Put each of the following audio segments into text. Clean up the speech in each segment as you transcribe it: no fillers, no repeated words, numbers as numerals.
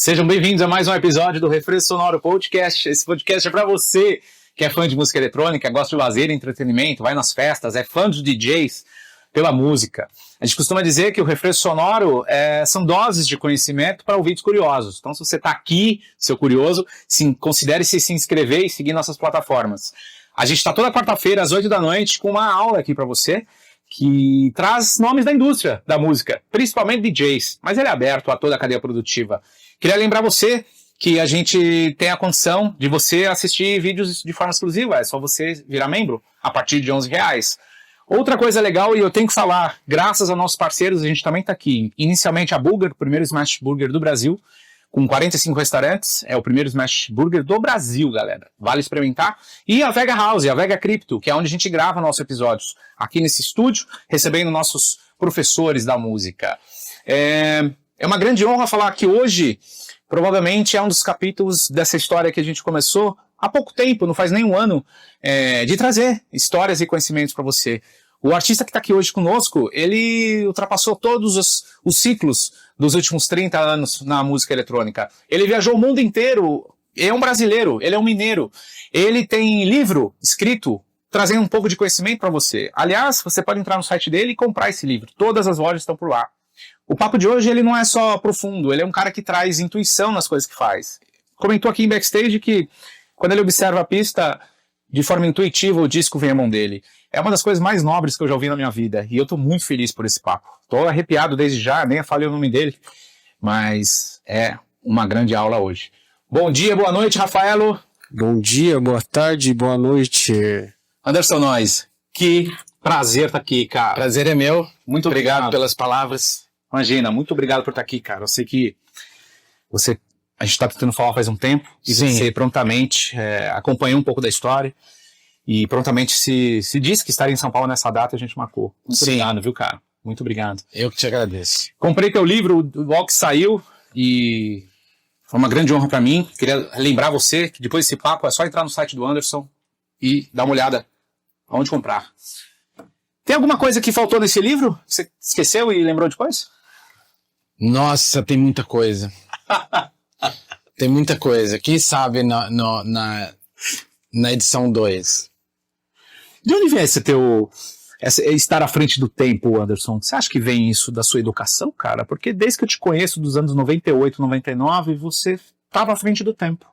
Sejam bem-vindos a mais um episódio do Refresco Sonoro Podcast. Esse podcast é para você que é fã de música eletrônica, gosta de lazer e entretenimento, vai nas festas, é fã dos DJs pela música. A gente costuma dizer que o Refresco Sonoro são doses de conhecimento para ouvidos curiosos. Então, se você está aqui, seu curioso, considere se inscrever e seguir nossas plataformas. A gente está toda quarta-feira, às 8 da noite, com uma aula aqui para você, que traz nomes da indústria da música, principalmente DJs, mas ele é aberto a toda a cadeia produtiva. Queria lembrar você que a gente tem a condição de você assistir vídeos de forma exclusiva, é só você virar membro a partir de R$11. Outra coisa legal, e eu tenho que falar, graças a nossos parceiros, a gente também está aqui, inicialmente a Burger, o primeiro Smash Burger do Brasil, com 45 restaurantes, é o primeiro Smash Burger do Brasil, galera. Vale experimentar. E a Vega House, a Vega Crypto, que é onde a gente grava nossos episódios aqui nesse estúdio, recebendo nossos professores da música. É uma grande honra falar que hoje, provavelmente, é um dos capítulos dessa história que a gente começou há pouco tempo, não faz nem um ano, de trazer histórias e conhecimentos para você. O artista que está aqui hoje conosco, ele ultrapassou todos os ciclos dos últimos 30 anos na música eletrônica. Ele viajou o mundo inteiro, é um brasileiro, ele é um mineiro. Ele tem livro escrito, trazendo um pouco de conhecimento para você. Aliás, você pode entrar no site dele e comprar esse livro. Todas as lojas estão por lá. O papo de hoje ele não é só profundo, ele é um cara que traz intuição nas coisas que faz. Comentou aqui em backstage que quando ele observa a pista, de forma intuitiva, o disco vem à mão dele. É uma das coisas mais nobres que eu já ouvi na minha vida. E eu tô muito feliz por esse papo. Tô arrepiado desde já, nem falei o nome dele. Mas é uma grande aula hoje. Bom dia, boa noite, Rafaelo. Bom dia, boa tarde, boa noite. Anderson Nois, que prazer estar aqui, cara. Prazer é meu. Muito obrigado pelas palavras. Imagina, muito obrigado por estar aqui, cara. Eu sei que a gente está tentando falar faz um tempo. E você prontamente acompanhou um pouco da história. E prontamente se disse que estaria em São Paulo nessa data, a gente marcou. Muito obrigado, viu, cara? Muito obrigado. Eu que te agradeço. Comprei teu livro, logo que saiu, e foi uma grande honra pra mim. Queria lembrar você que depois desse papo é só entrar no site do Anderson e dar uma olhada aonde comprar. Tem alguma coisa que faltou nesse livro? Você esqueceu e lembrou depois? Nossa, tem muita coisa. Tem muita coisa. Quem sabe na edição 2. De onde vem estar à frente do tempo, Anderson? Você acha que vem isso da sua educação, cara? Porque desde que eu te conheço, dos anos 98, 99, você estava à frente do tempo.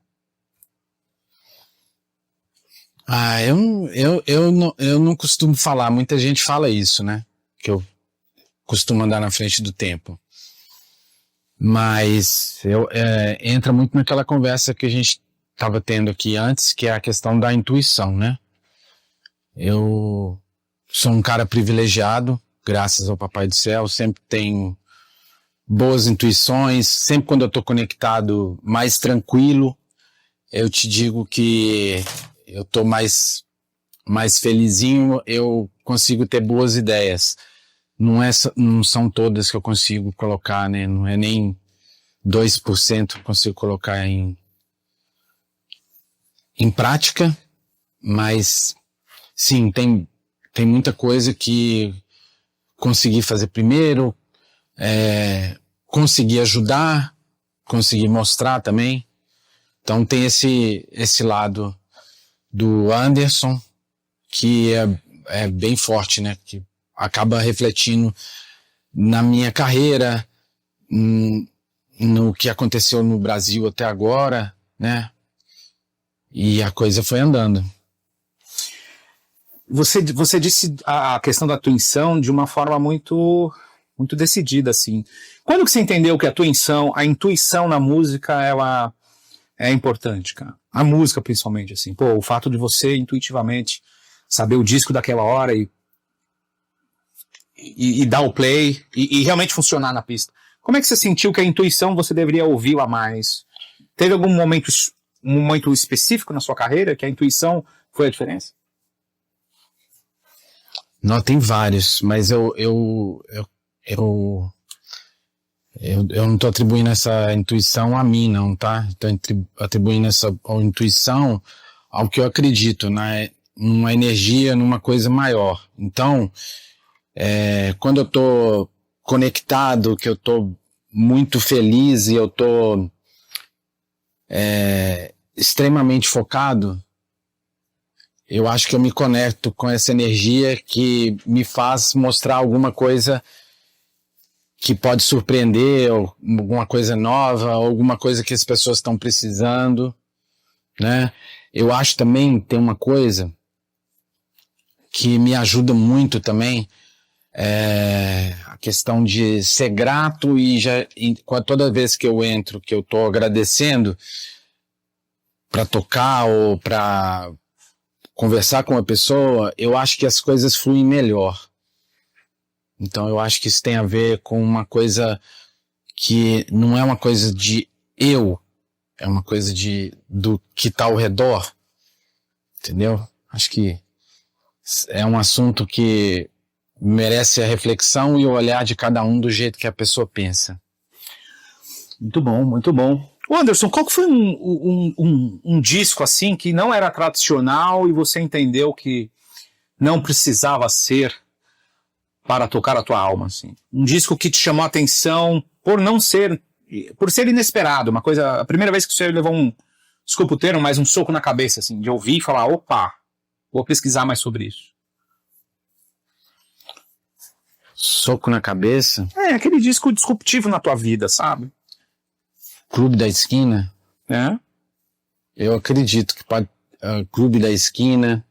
Eu não costumo falar. Muita gente fala isso, né? Que eu costumo andar na frente do tempo. Mas entra muito naquela conversa que a gente estava tendo aqui antes, que é a questão da intuição, né? Eu sou um cara privilegiado, graças ao Papai do Céu, sempre tenho boas intuições, sempre quando eu estou conectado, mais tranquilo, eu te digo que eu estou mais felizinho, eu consigo ter boas ideias. Não são todas que eu consigo colocar, né? Não é nem 2% que eu consigo colocar em prática, mas sim, tem muita coisa que consegui fazer primeiro, consegui ajudar, consegui mostrar também. Então tem esse lado do Anderson que é bem forte, né? Que acaba refletindo na minha carreira, no que aconteceu no Brasil até agora, né? E a coisa foi andando. Você disse a questão da intuição de uma forma muito, muito decidida, assim. Quando que você entendeu que a intuição na música, ela é importante, cara? A música, principalmente, assim. Pô, o fato de você, intuitivamente, saber o disco daquela hora e dar o play e realmente funcionar na pista. Como é que você sentiu que a intuição você deveria ouvi-la mais? Teve algum momento específico na sua carreira que a intuição foi a diferença? Não, tem vários, mas eu não tô atribuindo essa intuição a mim, não, tá? Tô atribuindo essa intuição ao que eu acredito, né? Numa energia, numa coisa maior. Então, quando eu tô conectado, que eu tô muito feliz e eu tô extremamente focado, eu acho que eu me conecto com essa energia que me faz mostrar alguma coisa que pode surpreender, ou alguma coisa nova, ou alguma coisa que as pessoas estão precisando, né? Eu acho também, tem uma coisa que me ajuda muito também, a questão de ser grato toda vez que eu entro, que eu estou agradecendo para tocar ou para conversar com uma pessoa, eu acho que as coisas fluem melhor. Então eu acho que isso tem a ver com uma coisa que não é uma coisa de eu, é uma coisa do que está ao redor, entendeu? Acho que é um assunto que merece a reflexão e o olhar de cada um do jeito que a pessoa pensa. Muito bom, muito bom. Ô Anderson, qual que foi um disco assim que não era tradicional e você entendeu que não precisava ser para tocar a tua alma, assim? Um disco que te chamou a atenção por ser inesperado, uma coisa, a primeira vez que você levou desculpa o termo, mas um soco na cabeça, assim, de ouvir e falar, opa, vou pesquisar mais sobre isso. Soco na cabeça? Aquele disco disruptivo na tua vida, sabe? Clube da Esquina? Eu acredito que pode. Clube da Esquina.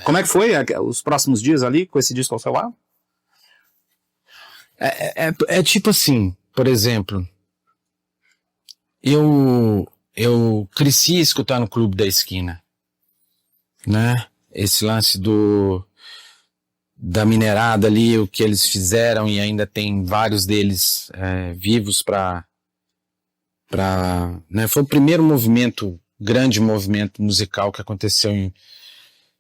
Como é que foi os próximos dias ali com esse disco ao seu lado? É tipo assim, por exemplo, eu cresci escutando Clube da Esquina, né? Esse lance da minerada ali, o que eles fizeram, e ainda tem vários deles vivos né? Foi o primeiro grande movimento musical que aconteceu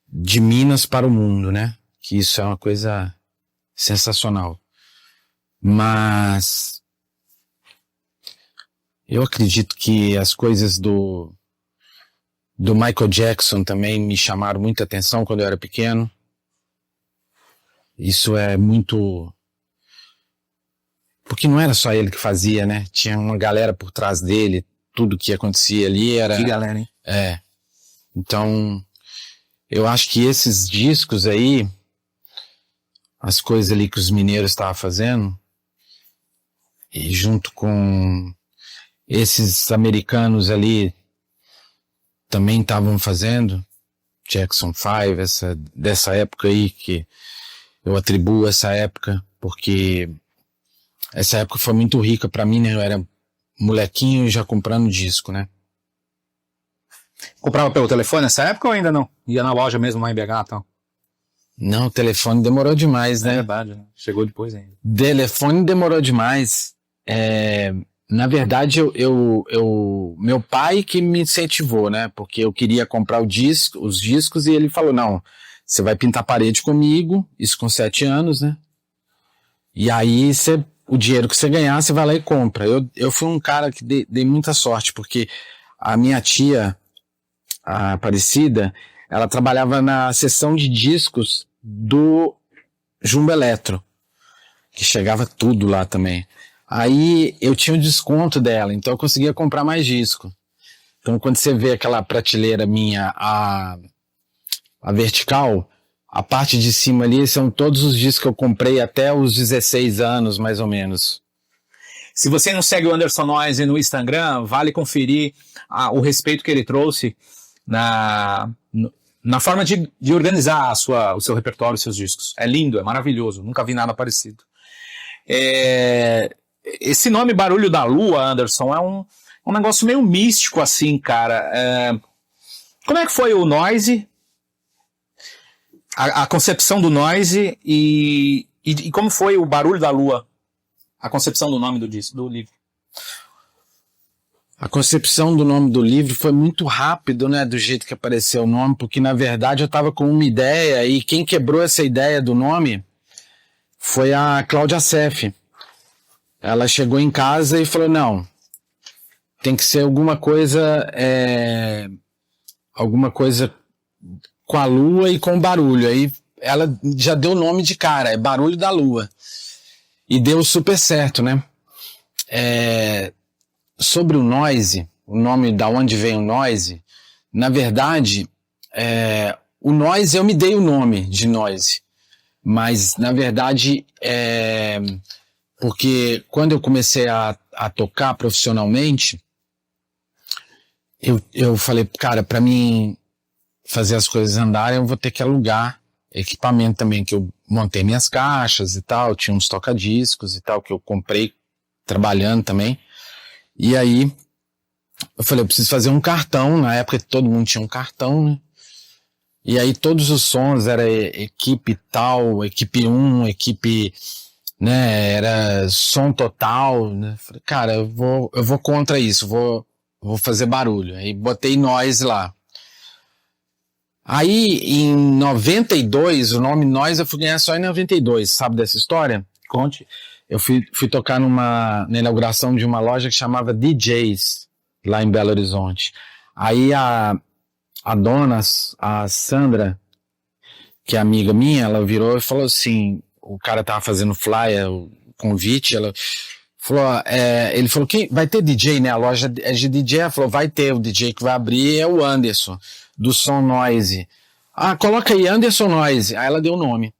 de Minas para o mundo, né? Que isso é uma coisa sensacional. Mas eu acredito que as coisas do Michael Jackson também me chamaram muita atenção quando eu era pequeno. Isso é muito... Porque não era só ele que fazia, né? Tinha uma galera por trás dele, tudo que acontecia ali era... Que galera, hein? Então, eu acho que esses discos aí, as coisas ali que os mineiros estavam fazendo, e junto com esses americanos ali também estavam fazendo, Jackson 5, dessa época aí, que eu atribuo essa época, porque essa época foi muito rica pra mim, né? Eu era molequinho já comprando disco, né? Comprava pelo telefone nessa época ou ainda não? Ia na loja mesmo lá em BH e tal? Não, o telefone demorou demais, né? É verdade, né? Chegou depois ainda. Telefone demorou demais. Na verdade, meu pai que me incentivou, né? Porque eu queria comprar os discos e ele falou, não, você vai pintar parede comigo, isso com 7 anos, né? E aí o dinheiro que você ganhar, você vai lá e compra. Eu fui um cara que dei muita sorte, porque a minha tia, a Aparecida, ela trabalhava na seção de discos do Jumbo Eletro, que chegava tudo lá também. Aí eu tinha o desconto dela, então eu conseguia comprar mais disco. Então quando você vê aquela prateleira minha, a vertical, a parte de cima ali são todos os discos que eu comprei até os 16 anos, mais ou menos. Se você não segue o Anderson Noise no Instagram, vale conferir o respeito que ele trouxe na forma de organizar o seu repertório, os seus discos. É lindo, é maravilhoso, nunca vi nada parecido. Esse nome Barulho da Lua, Anderson, é um negócio meio místico assim, cara. Como é que foi o Noise? A concepção do Noise e como foi o Barulho da Lua? A concepção do nome do livro. A concepção do nome do livro foi muito rápido, né? Do jeito que apareceu o nome, porque na verdade eu estava com uma ideia e quem quebrou essa ideia do nome foi a Cláudia Seff. Ela chegou em casa e falou, não, tem que ser alguma coisa com a lua e com barulho. Aí ela já deu o nome de cara, é Barulho da Lua. E deu super certo, né? Sobre o Noise, o nome da onde vem o Noise, na verdade, o Noise, eu me dei o nome de Noise, mas na verdade, porque quando eu comecei a tocar profissionalmente, eu falei, cara, para mim fazer as coisas andarem, eu vou ter que alugar equipamento também, que eu montei minhas caixas e tal, tinha uns toca-discos e tal, que eu comprei trabalhando também. E aí, eu falei, eu preciso fazer um cartão, na época todo mundo tinha um cartão, né? E aí todos os sons era equipe tal, equipe 1, equipe, né, era som total, né? Falei, cara, eu vou contra isso, vou fazer barulho. Aí botei Noise lá. Aí, em 92, o nome Noise eu fui ganhar só em 92, sabe dessa história? Conte. Eu fui tocar na inauguração de uma loja que chamava DJs, lá em Belo Horizonte. Aí a dona, a Sandra, que é amiga minha, ela virou e falou assim, o cara tava fazendo flyer, o convite, ela falou, ele falou, quem vai ter DJ, né? A loja é de DJ, ela falou, vai ter, o DJ que vai abrir é o Anderson, do Som Noise. Ah, coloca aí, Anderson Noise. Aí ela deu o nome.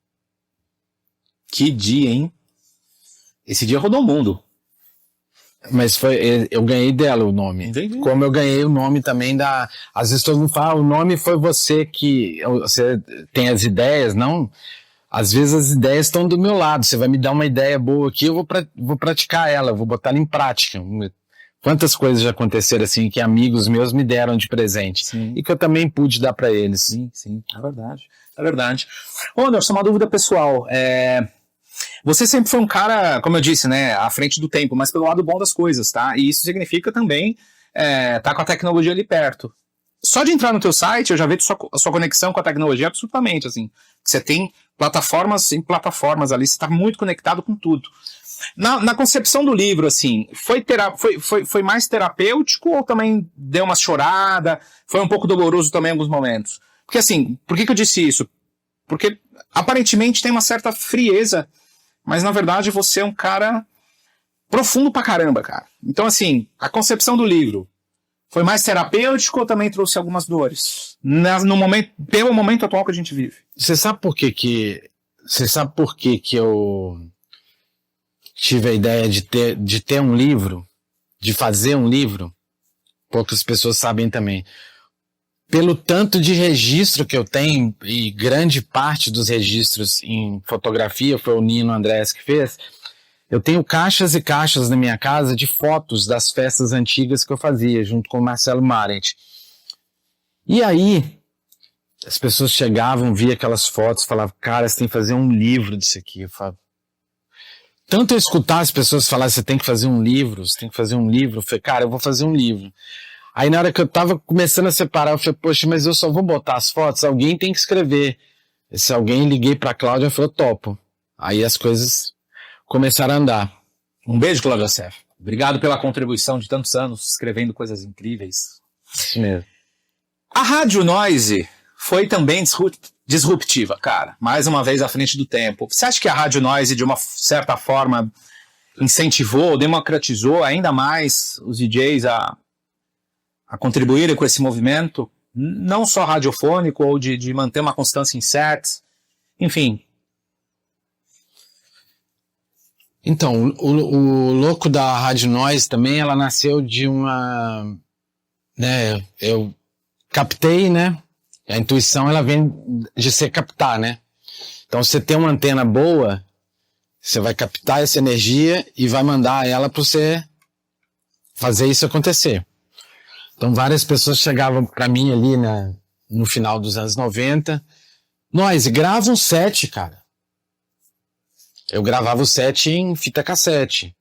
Que dia, hein? Esse dia rodou o mundo. Mas eu ganhei dela o nome. Entendi. Como eu ganhei o nome também da... Às vezes todo mundo fala, o nome foi você tem as ideias, não? Às vezes as ideias estão do meu lado, você vai me dar uma ideia boa aqui, eu vou praticar ela, vou botar ela em prática. Quantas coisas já aconteceram assim, que amigos meus me deram de presente. Sim. E que eu também pude dar para eles. Sim, é verdade. É verdade. Ô, Anderson, uma dúvida pessoal. Você sempre foi um cara, como eu disse, né, à frente do tempo, mas pelo lado bom das coisas, tá? E isso significa também tá com a tecnologia ali perto. Só de entrar no teu site, eu já vejo a sua conexão com a tecnologia absolutamente, assim. Você tem plataformas em plataformas ali, você está muito conectado com tudo. Na concepção do livro, assim, foi mais terapêutico ou também deu uma chorada? Foi um pouco doloroso também em alguns momentos? Porque assim, por que eu disse isso? Porque aparentemente tem uma certa frieza, mas na verdade você é um cara profundo pra caramba, cara. Então assim, a concepção do livro foi mais terapêutico ou também trouxe algumas dores? Pelo momento atual que a gente vive. Você sabe por que eu tive a ideia de ter um livro, de fazer um livro? Poucas pessoas sabem também. Pelo tanto de registro que eu tenho, e grande parte dos registros em fotografia foi o Nino Andrés que fez, eu tenho caixas e caixas na minha casa de fotos das festas antigas que eu fazia, junto com o Marcelo Marent. E aí, as pessoas chegavam, via aquelas fotos, falavam, cara, você tem que fazer um livro disso aqui. Eu falava, tanto eu escutar as pessoas falarem, você tem que fazer um livro, eu falei, cara, eu vou fazer um livro. Aí na hora que eu tava começando a separar, eu falei, poxa, mas eu só vou botar as fotos, alguém tem que escrever. Esse alguém, liguei pra Cláudia e falou, topo. Aí as coisas começaram a andar. Um beijo, Cláudia Seff. Obrigado pela contribuição de tantos anos, escrevendo coisas incríveis. Isso mesmo. A Rádio Noise foi também disruptiva, cara. Mais uma vez à frente do tempo. Você acha que a Rádio Noise, de uma certa forma, incentivou, democratizou ainda mais os DJs a contribuírem com esse movimento? Não só radiofônico, ou de manter uma constância em sets, enfim. Então, o louco da Rádio Noise também, ela nasceu de uma... né, eu captei, né? A intuição, ela vem de você captar, né? Então, você tem uma antena boa, você vai captar essa energia e vai mandar ela para você fazer isso acontecer. Então, várias pessoas chegavam para mim ali no final dos anos 90. Nós, grava um set, cara. Eu gravava o set em fita cassete.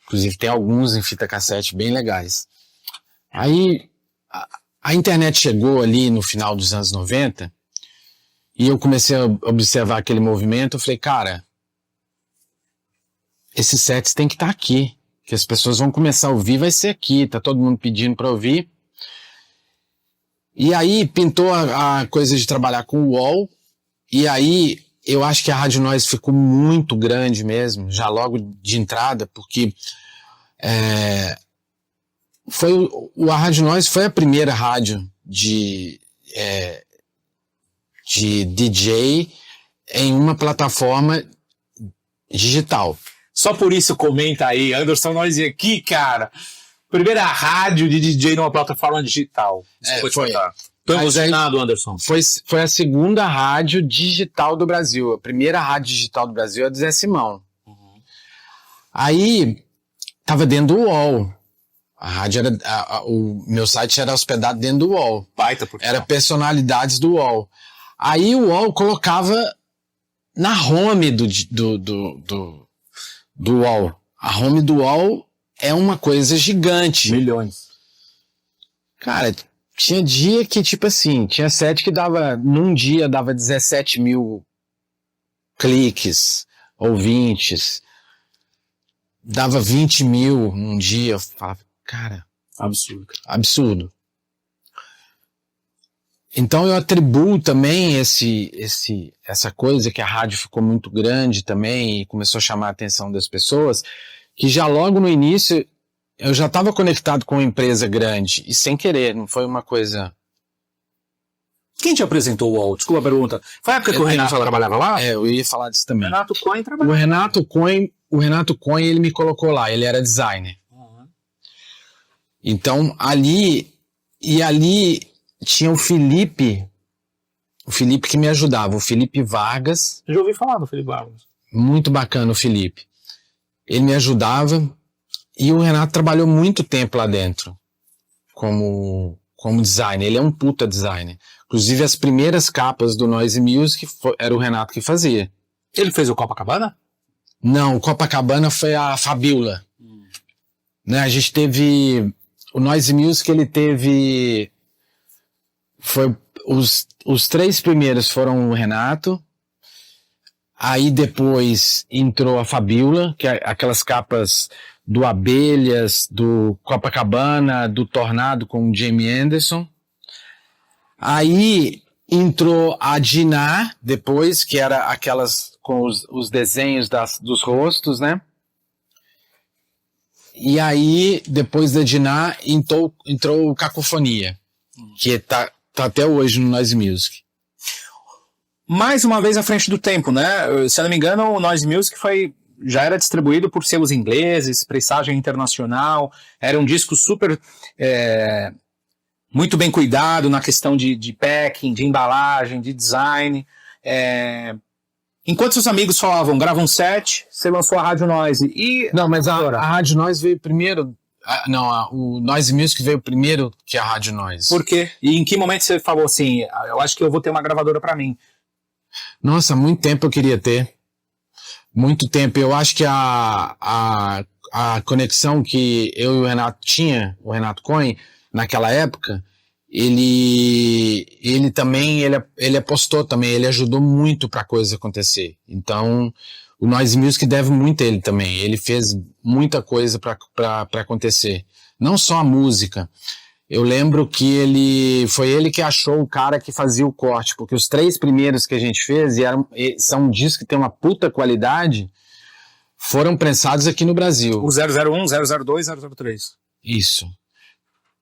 Inclusive, tem alguns em fita cassete bem legais. Aí, a internet chegou ali no final dos anos 90 e eu comecei a observar aquele movimento. Eu falei, cara, esses sets tem que estar aqui. Que as pessoas vão começar a ouvir, vai ser aqui, tá todo mundo pedindo para ouvir. E aí pintou a coisa de trabalhar com o UOL, e aí eu acho que a Rádio Noise ficou muito grande mesmo, já logo de entrada, porque a Rádio Nós foi a primeira rádio de DJ em uma plataforma digital. Só por isso comenta aí, Anderson Noise aqui, cara. Primeira rádio de DJ numa plataforma digital. Foi. Tô emocionado, Anderson. Foi a segunda rádio digital do Brasil. A primeira rádio digital do Brasil é a do Zé Simão. Uhum. Aí, tava dentro do UOL. A rádio o meu site era hospedado dentro do UOL. Baita, por Era personalidades do UOL. Aí o UOL colocava na home do UOL. A home do UOL é uma coisa gigante. Milhões. Cara, tinha dia que, tipo assim, tinha site que num dia dava 17 mil cliques, ouvintes. Dava 20 mil num dia. Eu falava, cara, absurdo. Então eu atribuo também essa coisa que a rádio ficou muito grande também e começou a chamar a atenção das pessoas, que já logo no início eu já estava conectado com uma empresa grande e sem querer, não foi uma coisa... Quem te apresentou o UOL? Desculpa a pergunta. Foi a época que o Renato trabalhava lá? Eu ia falar disso também. Renato Cohen trabalhava. O Renato Cohen, ele me colocou lá, ele era designer. Uhum. Então ali tinha o Felipe que me ajudava, o Felipe Vargas. Eu já ouvi falar do Felipe Vargas. Muito bacana o Felipe. Ele me ajudava e o Renato trabalhou muito tempo lá dentro como designer. Ele é um puta designer. Inclusive as primeiras capas do Noise Music era o Renato que fazia. Ele fez o Copacabana? Não, o Copacabana foi a Fabiola. Né, a gente teve... O Noise Music, ele teve... Os 3 primeiros foram o Renato. Aí depois entrou a Fabiola, que é aquelas capas do Abelhas, do Copacabana, do Tornado com o Jamie Anderson. Aí entrou a Diná depois, que era aquelas com os desenhos dos rostos, né? E aí, depois da Diná, entrou o Cacofonia, que tá até hoje no Noise Music. Mais uma vez à frente do tempo, né? Se eu não me engano, o Noise Music já era distribuído por selos ingleses, pressagem internacional, era um disco super... muito bem cuidado na questão de packing, de embalagem, de design. Enquanto seus amigos falavam, grava um set, você lançou a Rádio Noise. Não, mas a Rádio Noise veio primeiro... o Noise Music veio primeiro que a Rádio Noise. Por quê? E em que momento você falou assim, eu acho que eu vou ter uma gravadora pra mim? Nossa, muito tempo eu queria ter. Muito tempo. Eu acho que a conexão que eu e o Renato tinha, o Renato Cohen, naquela época, ele também, ele apostou também, ele ajudou muito pra coisa acontecer. Então, o Noise Music deve muito a ele também. Ele fez muita coisa pra acontecer. Não só a música. Eu lembro que foi ele que achou o cara que fazia o corte, porque os 3 primeiros que a gente fez, são discos que tem uma puta qualidade, foram prensados aqui no Brasil. O 001, 002, 003. Isso.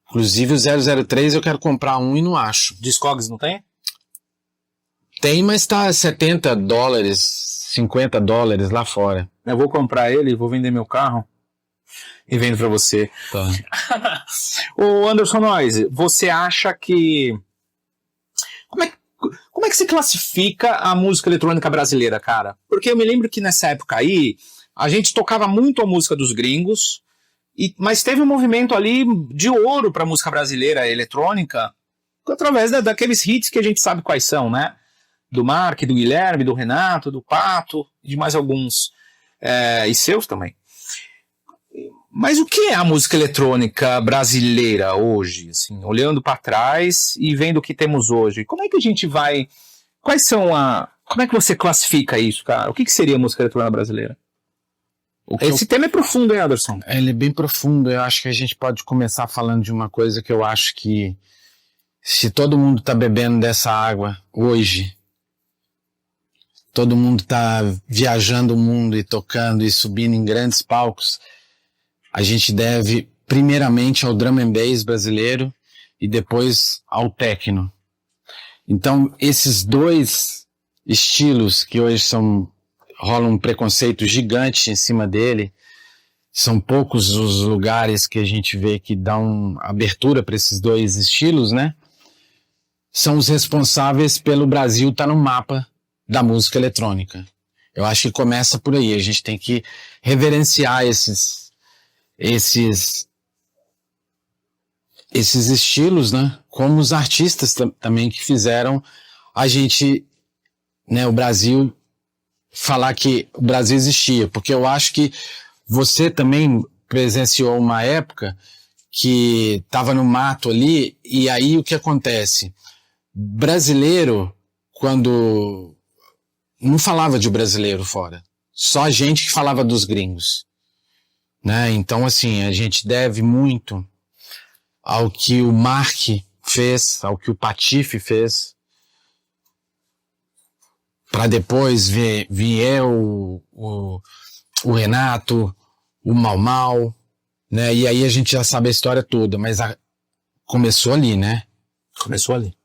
Inclusive o 003 eu quero comprar um e não acho. Discogs não tem? Tem, mas tá $70, $50 lá fora. Eu vou comprar ele, vou vender meu carro e vendo pra você. Tá. Ô Anderson Noise, você acha que... Como é que se classifica a música eletrônica brasileira, cara? Porque eu me lembro que nessa época aí, a gente tocava muito a música dos gringos, mas teve um movimento ali de ouro pra música brasileira eletrônica, através daqueles hits que a gente sabe quais são, né? Do Mark, do Guilherme, do Renato, do Pato, e de mais alguns. E seus também. Mas o que é a música eletrônica brasileira hoje? Assim, olhando para trás e vendo o que temos hoje, como é que a gente vai... Como é que você classifica isso, cara? O que seria a música eletrônica brasileira? Esse tema é profundo, hein, Anderson? Ele é bem profundo. Eu acho que a gente pode começar falando de uma coisa que eu acho que se todo mundo tá bebendo dessa água hoje, todo mundo tá viajando o mundo e tocando e subindo em grandes palcos, a gente deve primeiramente ao drum and bass brasileiro e depois ao techno. Então, esses dois estilos que hoje rola um preconceito gigante em cima dele, são poucos os lugares que a gente vê que dão abertura para esses dois estilos, né? São os responsáveis pelo Brasil estar no mapa da música eletrônica. Eu acho que começa por aí. A gente tem que reverenciar esses estilos, né? Como os artistas também que fizeram a gente, né, o Brasil, falar que o Brasil existia. Porque eu acho que você também presenciou uma época que estava no mato ali, e aí o que acontece? Brasileiro, quando não falava de brasileiro fora, só a gente que falava dos gringos, né? Então, assim, a gente deve muito ao que o Mark fez, ao que o Patife fez, para depois vier o Renato, o Mau Mau, né? E aí a gente já sabe a história toda, mas começou ali, né? Começou ali.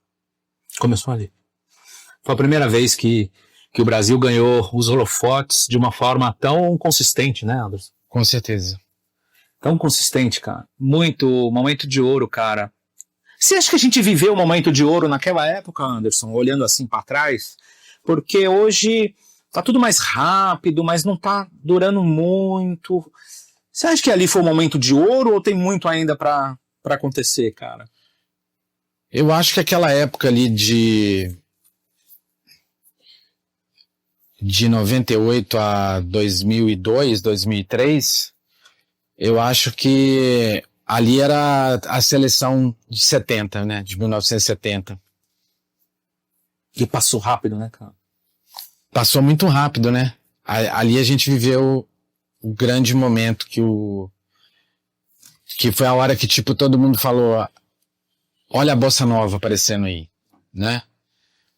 Foi a primeira vez que o Brasil ganhou os holofotes de uma forma tão consistente, né, Anderson? Com certeza. Tão consistente, cara. Muito momento de ouro, cara. Você acha que a gente viveu um momento de ouro naquela época, Anderson, olhando assim pra trás? Porque hoje tá tudo mais rápido, mas não tá durando muito. Você acha que ali foi um momento de ouro ou tem muito ainda pra acontecer, cara? Eu acho que aquela época ali de 98 a 2002, 2003, eu acho que ali era a seleção de 70, né? De 1970. Que passou rápido, né, cara? Passou muito rápido, né? Ali a gente viveu o grande momento que foi a hora que, tipo, todo mundo falou, olha a bossa nova aparecendo aí, né?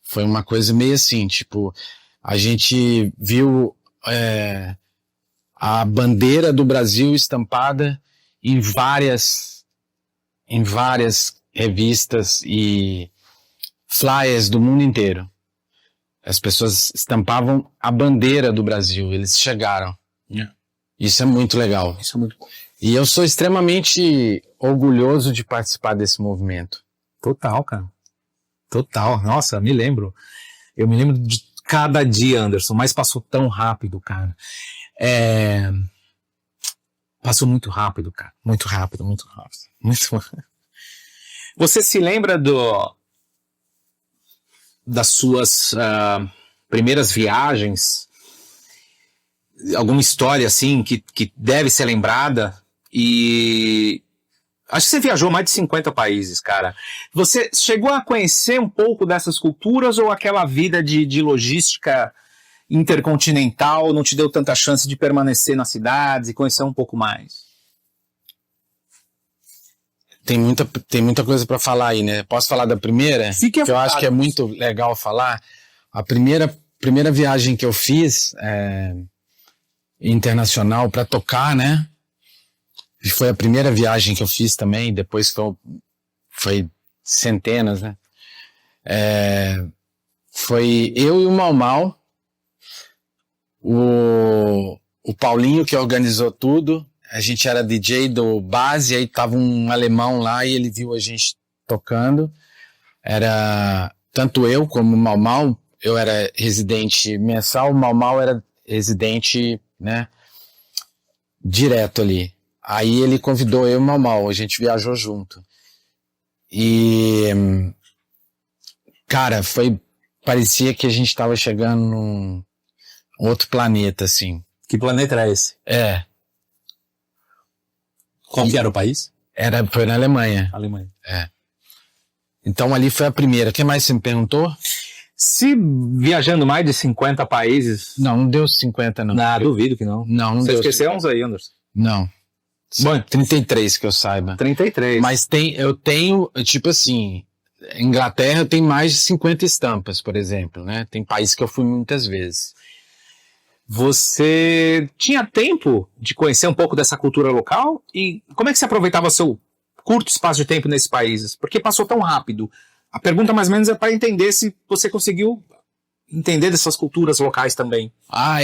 Foi uma coisa meio assim, tipo, a gente viu a bandeira do Brasil estampada em várias revistas e flyers do mundo inteiro. As pessoas estampavam a bandeira do Brasil, eles chegaram. Yeah. Isso é muito legal. Isso é muito... E eu sou extremamente orgulhoso de participar desse movimento. Total, cara. Total. Nossa, me lembro. Eu me lembro de cada dia, Anderson, mas passou tão rápido, cara. Passou muito rápido, cara. Muito rápido. Você se lembra das suas primeiras viagens? Alguma história, assim, que deve ser lembrada? E acho que você viajou mais de 50 países, cara. Você chegou a conhecer um pouco dessas culturas ou aquela vida de logística intercontinental não te deu tanta chance de permanecer nas cidades e conhecer um pouco mais? Tem muita coisa para falar aí, né? Posso falar da primeira? Fique à que eu vontade. acho que é muito legal falar. A primeira viagem que eu fiz internacional para tocar, né? Foi a primeira viagem que eu fiz também, depois foi centenas, né? Foi eu e o Mau Mau, o Paulinho que organizou tudo. A gente era DJ do Base, aí tava um alemão lá e ele viu a gente tocando. Era tanto eu como o Mau Mau, eu era residente mensal, o Mau Mau era residente, né, direto ali. Aí ele convidou eu e o Mau Mau, a gente viajou junto. E, cara, parecia que a gente tava chegando num outro planeta, assim. Que planeta era esse? Qual que era o país? Foi na Alemanha. Alemanha. Então ali foi a primeira. O que mais você me perguntou? Se viajando mais de 50 países... Não deu 50 não. Não, duvido que não. Não Você deu. esqueceu uns aí, Anderson? Não. Bom, 33 que eu saiba. 33. Mas eu tenho, tipo assim, Inglaterra eu tenho mais de 50 estampas, por exemplo, né? Tem países que eu fui muitas vezes. você tinha tempo de conhecer um pouco dessa cultura local? E como é que você aproveitava seu curto espaço de tempo nesses países? Porque passou tão rápido. A pergunta mais ou menos é para entender se você conseguiu entender dessas culturas locais também.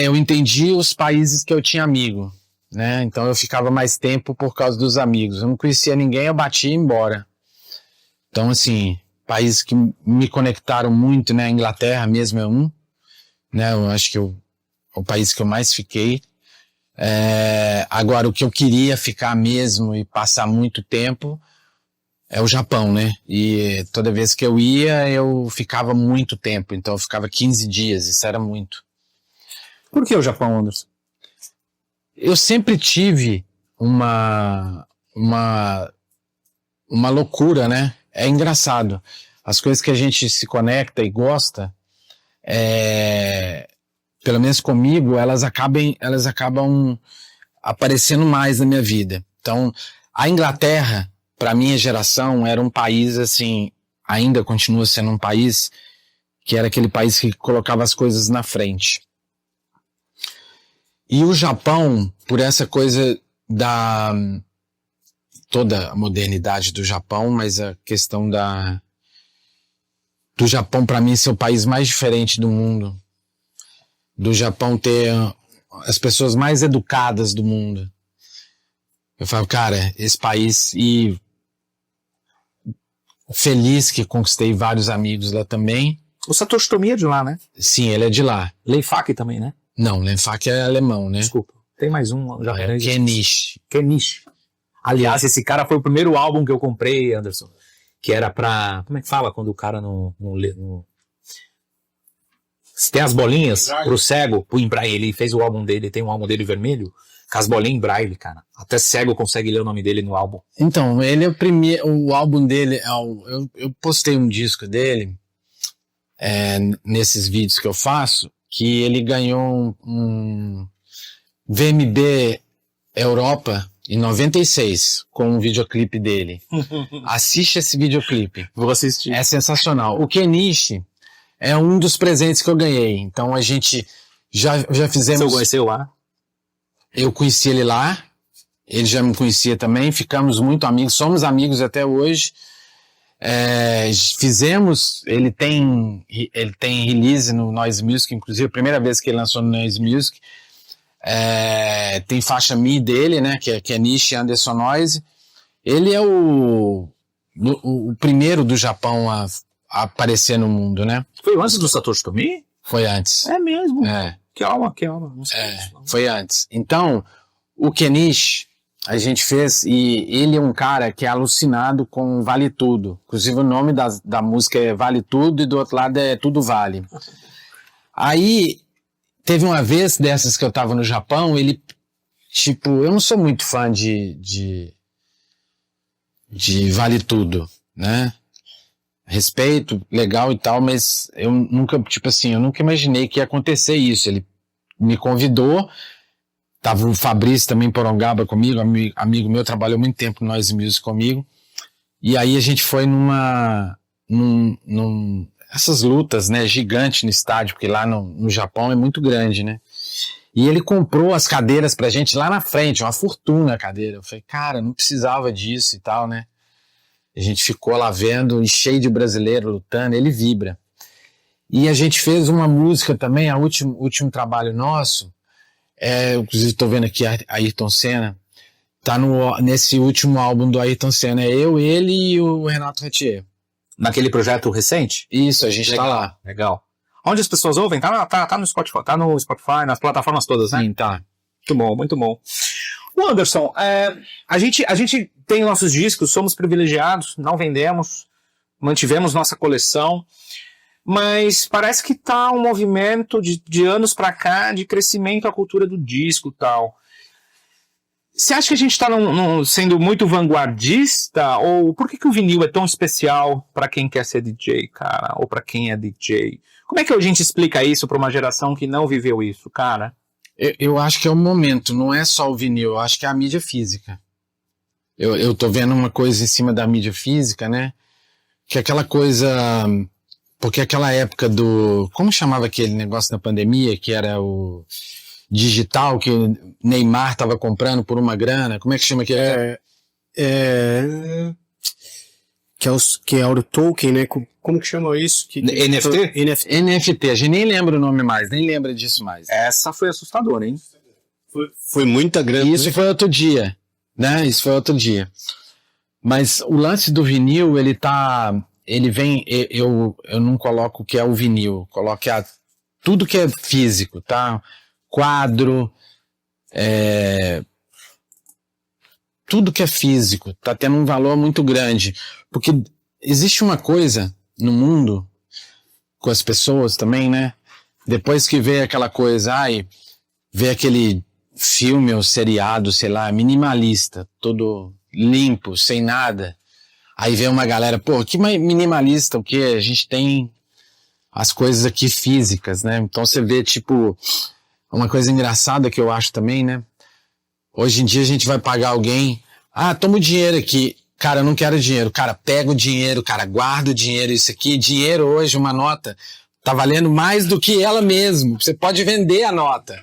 Eu entendi os países que eu tinha amigo, né? Então eu ficava mais tempo por causa dos amigos. Eu não conhecia ninguém, eu batia e ia embora. Então, assim, países que me conectaram muito, né? A Inglaterra mesmo é um, né? Eu acho que o país que eu mais fiquei. Agora, o que eu queria ficar mesmo e passar muito tempo é o Japão, né? E toda vez que eu ia, eu ficava muito tempo. Então eu ficava 15 dias, isso era muito. Por que o Japão, Anderson? Eu sempre tive uma loucura, né? É engraçado. As coisas que a gente se conecta e gosta, pelo menos comigo, elas acabam aparecendo mais na minha vida. Então, a Inglaterra, para minha geração, era um país assim, ainda continua sendo um país que era aquele país que colocava as coisas na frente. E o Japão, por essa coisa da toda a modernidade do Japão, mas a questão do Japão para mim ser o país mais diferente do mundo, do Japão ter as pessoas mais educadas do mundo. Eu falo, cara, esse país, e feliz que conquistei vários amigos lá também. O Satoshi Tomiya é de lá, né? Sim, ele é de lá. Leifak também, né? Não, Leifak é alemão, né? Desculpa. Tem mais um japonês. Kenichi. Kenichi. Aliás, esse cara foi o primeiro álbum que eu comprei, Anderson. Que era pra... Como é que fala quando o cara no se tem as bolinhas pro cego, pro em braille. Ele fez o álbum dele, tem um álbum dele vermelho, com as bolinhas em braille, cara. Até cego consegue ler o nome dele no álbum. Então, ele é o primeiro... O álbum dele... Eu postei um disco dele, nesses vídeos que eu faço, que ele ganhou um VMB Europa em 96, com um videoclipe dele. Assiste esse videoclipe. Vou assistir. É sensacional. O Kenichi é um dos presentes que eu ganhei. Então a gente já fizemos... Você conheceu lá? Eu conheci ele lá, ele já me conhecia também, ficamos muito amigos, somos amigos até hoje. Fizemos, ele tem release no Noise Music, inclusive a primeira vez que ele lançou no Noise Music. Tem faixa Mi dele, né, que é Kenichi Anderson Noise. Ele é o primeiro do Japão a aparecer no mundo, né? Foi antes do Satoshi Tomiya? Foi antes. É mesmo? Que alma. Não sei foi antes. Então, o Kenichi a gente fez, e ele é um cara que é alucinado com Vale Tudo. Inclusive o nome da música é Vale Tudo e do outro lado é Tudo Vale. Aí, teve uma vez dessas que eu tava no Japão, ele, tipo, eu não sou muito fã de Vale Tudo, né? Respeito, legal e tal, mas eu nunca, tipo assim, eu nunca imaginei que ia acontecer isso. Ele me convidou, tava o Fabrício também Porongaba comigo, amigo meu, trabalhou muito tempo no Noise Music comigo, e aí a gente foi essas lutas, né, gigante no estádio, porque lá no Japão é muito grande, né? E ele comprou as cadeiras pra gente lá na frente, uma fortuna a cadeira. Eu falei, cara, não precisava disso e tal, né? A gente ficou lá vendo, e cheio de brasileiro lutando, ele vibra. E a gente fez uma música também, o último trabalho nosso, inclusive estou vendo aqui a Ayrton Senna, tá nesse último álbum do Ayrton Senna, ele e o Renato Retier. Naquele projeto recente? Isso, a gente tá lá. Legal. Onde as pessoas ouvem? Tá no Spotify, nas plataformas todas, né? Sim, tá. Muito bom, muito bom. O Anderson, a gente tem nossos discos, somos privilegiados, não vendemos, mantivemos nossa coleção, mas parece que tá um movimento de anos pra cá de crescimento à cultura do disco e tal. Você acha que a gente está sendo muito vanguardista? Ou por que o vinil é tão especial para quem quer ser DJ, cara? Ou para quem é DJ? Como é que a gente explica isso para uma geração que não viveu isso, cara? Eu acho que é o momento, não é só o vinil, eu acho que é a mídia física. Eu tô vendo uma coisa em cima da mídia física, né? Que é aquela coisa... Porque aquela época como chamava aquele negócio da pandemia, que era digital que o Neymar tava comprando por uma grana. Como é que chama aquele? Que é o token, né? Como que chama isso? NFT? NFT, a gente nem lembra o nome mais, nem lembra disso mais. Essa foi assustadora, hein? Foi muita grana. E isso foi outro dia, né? Isso foi outro dia. Mas o lance do vinil, ele vem, eu não coloco o que é o vinil, coloco tudo que é físico, tá? Quadro, tudo que é físico, tá tendo um valor muito grande. Porque existe uma coisa no mundo, com as pessoas também, né? Depois que vê aquela coisa, vê aquele filme ou seriado, sei lá, minimalista, todo limpo, sem nada. Aí vem uma galera, pô, que minimalista, o que? A gente tem as coisas aqui físicas, né? Então você vê, tipo, uma coisa engraçada que eu acho também, né? Hoje em dia a gente vai pagar alguém, toma o dinheiro aqui. Cara, eu não quero dinheiro. Cara, pega o dinheiro, cara, guarda o dinheiro. Isso aqui, dinheiro hoje, uma nota, tá valendo mais do que ela mesmo. Você pode vender a nota.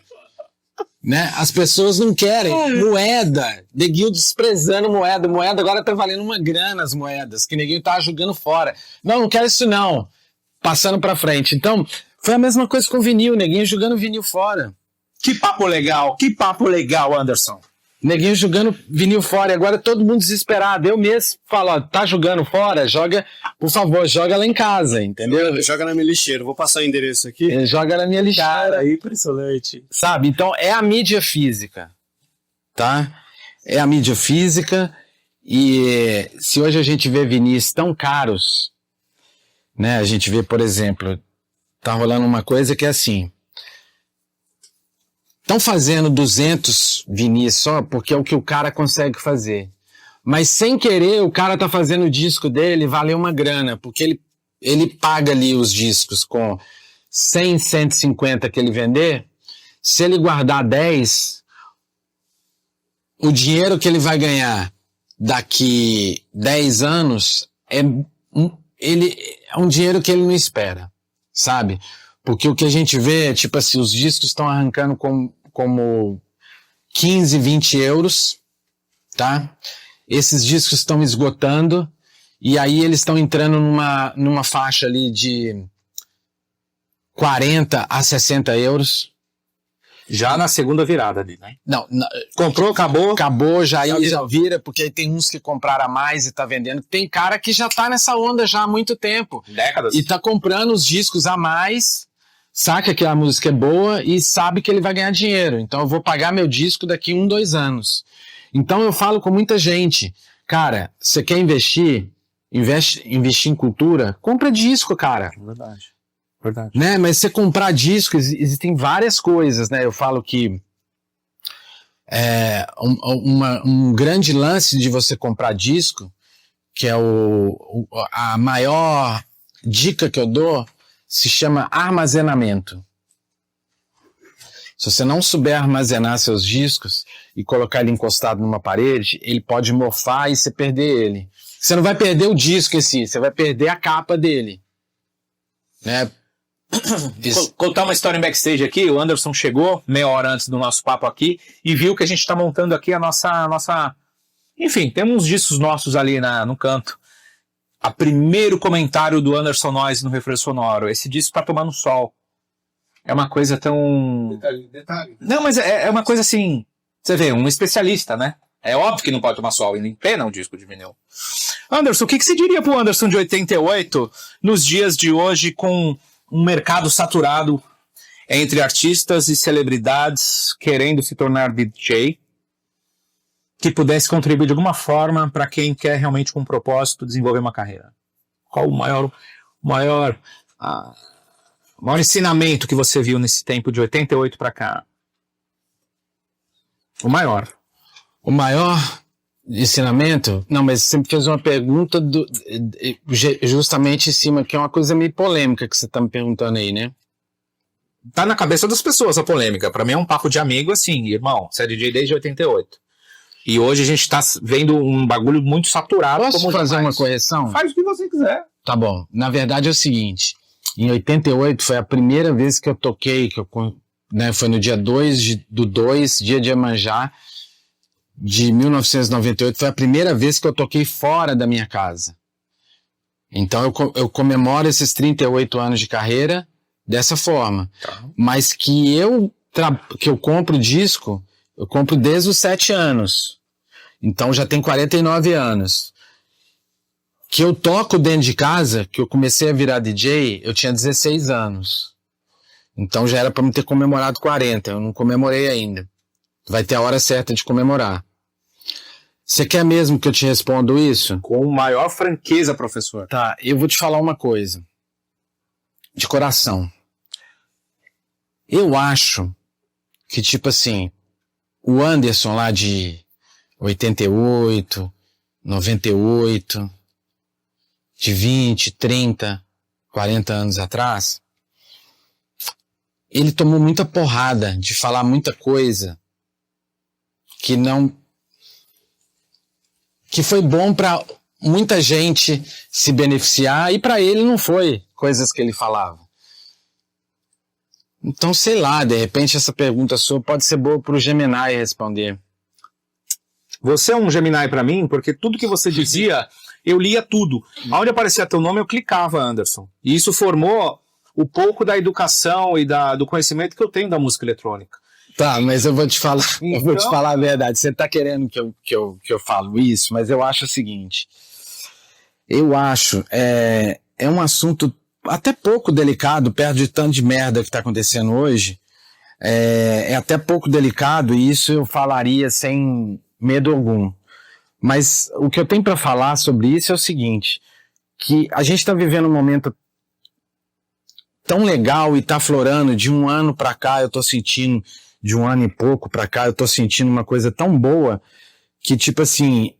Né? As pessoas não querem moeda. Neguinho desprezando moeda. Moeda agora tá valendo uma grana as moedas, que neguinho tá jogando fora. Não quero isso não. Passando pra frente. Então, foi a mesma coisa com o vinil. Neguinho jogando vinil fora. Que papo legal, Anderson. Neguinho jogando vinil fora, e agora todo mundo desesperado. Eu mesmo falo, tá jogando fora? Joga, por favor, joga lá em casa, entendeu? Joga na minha lixeira, vou passar o endereço aqui. Joga na minha lixeira. Cara, impressionante. Sabe? Então, é a mídia física, tá? É a mídia física, e se hoje a gente vê vinis tão caros, né? A gente vê, por exemplo, tá rolando uma coisa que é assim... Estão fazendo 200 vinis só porque é o que o cara consegue fazer. Mas sem querer, o cara tá fazendo o disco dele valer uma grana, porque ele paga ali os discos com 100, 150 que ele vender. Se ele guardar 10, o dinheiro que ele vai ganhar daqui 10 anos é um dinheiro que ele não espera, sabe? Porque o que a gente vê é, tipo assim, os discos estão arrancando como 15, 20 euros, tá? Esses discos estão esgotando, e aí eles estão entrando numa faixa ali de 40 a 60 euros. Já na segunda virada ali, né? Não, comprou, acabou. Acabou, já vira, porque aí tem uns que compraram a mais e tá vendendo. Tem cara que já tá nessa onda já há muito tempo. Décadas. E tá comprando os discos a mais, saca que a música é boa e sabe que ele vai ganhar dinheiro. Então eu vou pagar meu disco daqui 1, 2 anos. Então eu falo com muita gente, cara, você quer investir em cultura? Compra disco, cara. Verdade. Né? Mas você comprar disco, existem várias coisas, né? Eu falo que um grande lance de você comprar disco, que é a maior dica que eu dou, se chama armazenamento. Se você não souber armazenar seus discos e colocar ele encostado numa parede, ele pode mofar e você perder ele. Você não vai perder o disco em si, você vai perder a capa dele. Né? Contar uma história em backstage aqui, o Anderson chegou meia hora antes do nosso papo aqui e viu que a gente está montando aqui a nossa... Enfim, temos uns discos nossos ali no canto. A primeiro comentário do Anderson Noise no Refresco Sonoro: esse disco tá tomando sol. É uma coisa tão... Detalhe. Não, mas é uma coisa assim... Você vê, um especialista, né? É óbvio que não pode tomar sol, ainda em pena um disco de vinil. Anderson, o que você diria pro Anderson de 88 nos dias de hoje, com um mercado saturado entre artistas e celebridades querendo se tornar DJ, que pudesse contribuir de alguma forma para quem quer realmente com um propósito desenvolver uma carreira? Qual o maior ensinamento que você viu nesse tempo de 88 para cá? O maior ensinamento? Não, mas você me fez uma pergunta justamente em cima, que é uma coisa meio polêmica que você tá me perguntando aí, né? Tá na cabeça das pessoas a polêmica. Pra mim é um papo de amigo assim, irmão, você é DJ desde 88. E hoje a gente tá vendo um bagulho muito saturado. Posso fazer uma correção? Faz o que você quiser. Tá bom. Na verdade é o seguinte, em 88 foi a primeira vez que eu toquei, que eu né, foi no dia 2/2, dia de Iemanjá, de 1998, foi a primeira vez que eu toquei fora da minha casa. Então eu comemoro esses 38 anos de carreira dessa forma. Mas que eu compro disco, eu compro desde os 7 anos. Então já tem 49 anos. Que eu toco dentro de casa, que eu comecei a virar DJ, eu tinha 16 anos. Então já era para me ter comemorado 40, eu não comemorei ainda. Vai ter a hora certa de comemorar. Você quer mesmo que eu te responda isso? Com maior franqueza, professor. Tá, eu vou te falar uma coisa. De coração. Eu acho que, tipo assim, o Anderson lá de 88, 98, de 20, 30, 40 anos atrás, ele tomou muita porrada de falar muita coisa que foi bom para muita gente se beneficiar e para ele não foi coisas que ele falava. Então, sei lá, de repente essa pergunta sua pode ser boa para o Gemini responder. Você é um Gemini para mim, porque tudo que você dizia, eu lia tudo. Onde aparecia teu nome, eu clicava, Anderson. E isso formou o pouco da educação e do conhecimento que eu tenho da música eletrônica. Tá, mas eu vou te falar, eu vou te falar a verdade. Você tá querendo que eu falo isso, mas eu acho o seguinte. Eu acho, é um assunto até pouco delicado, perto de tanto de merda que tá acontecendo hoje. É até pouco delicado, e isso eu falaria sem medo algum. Mas o que eu tenho para falar sobre isso é o seguinte, que a gente tá vivendo um momento tão legal e tá florando, de um ano pra cá eu tô sentindo, de um ano e pouco pra cá eu tô sentindo uma coisa tão boa, que tipo assim,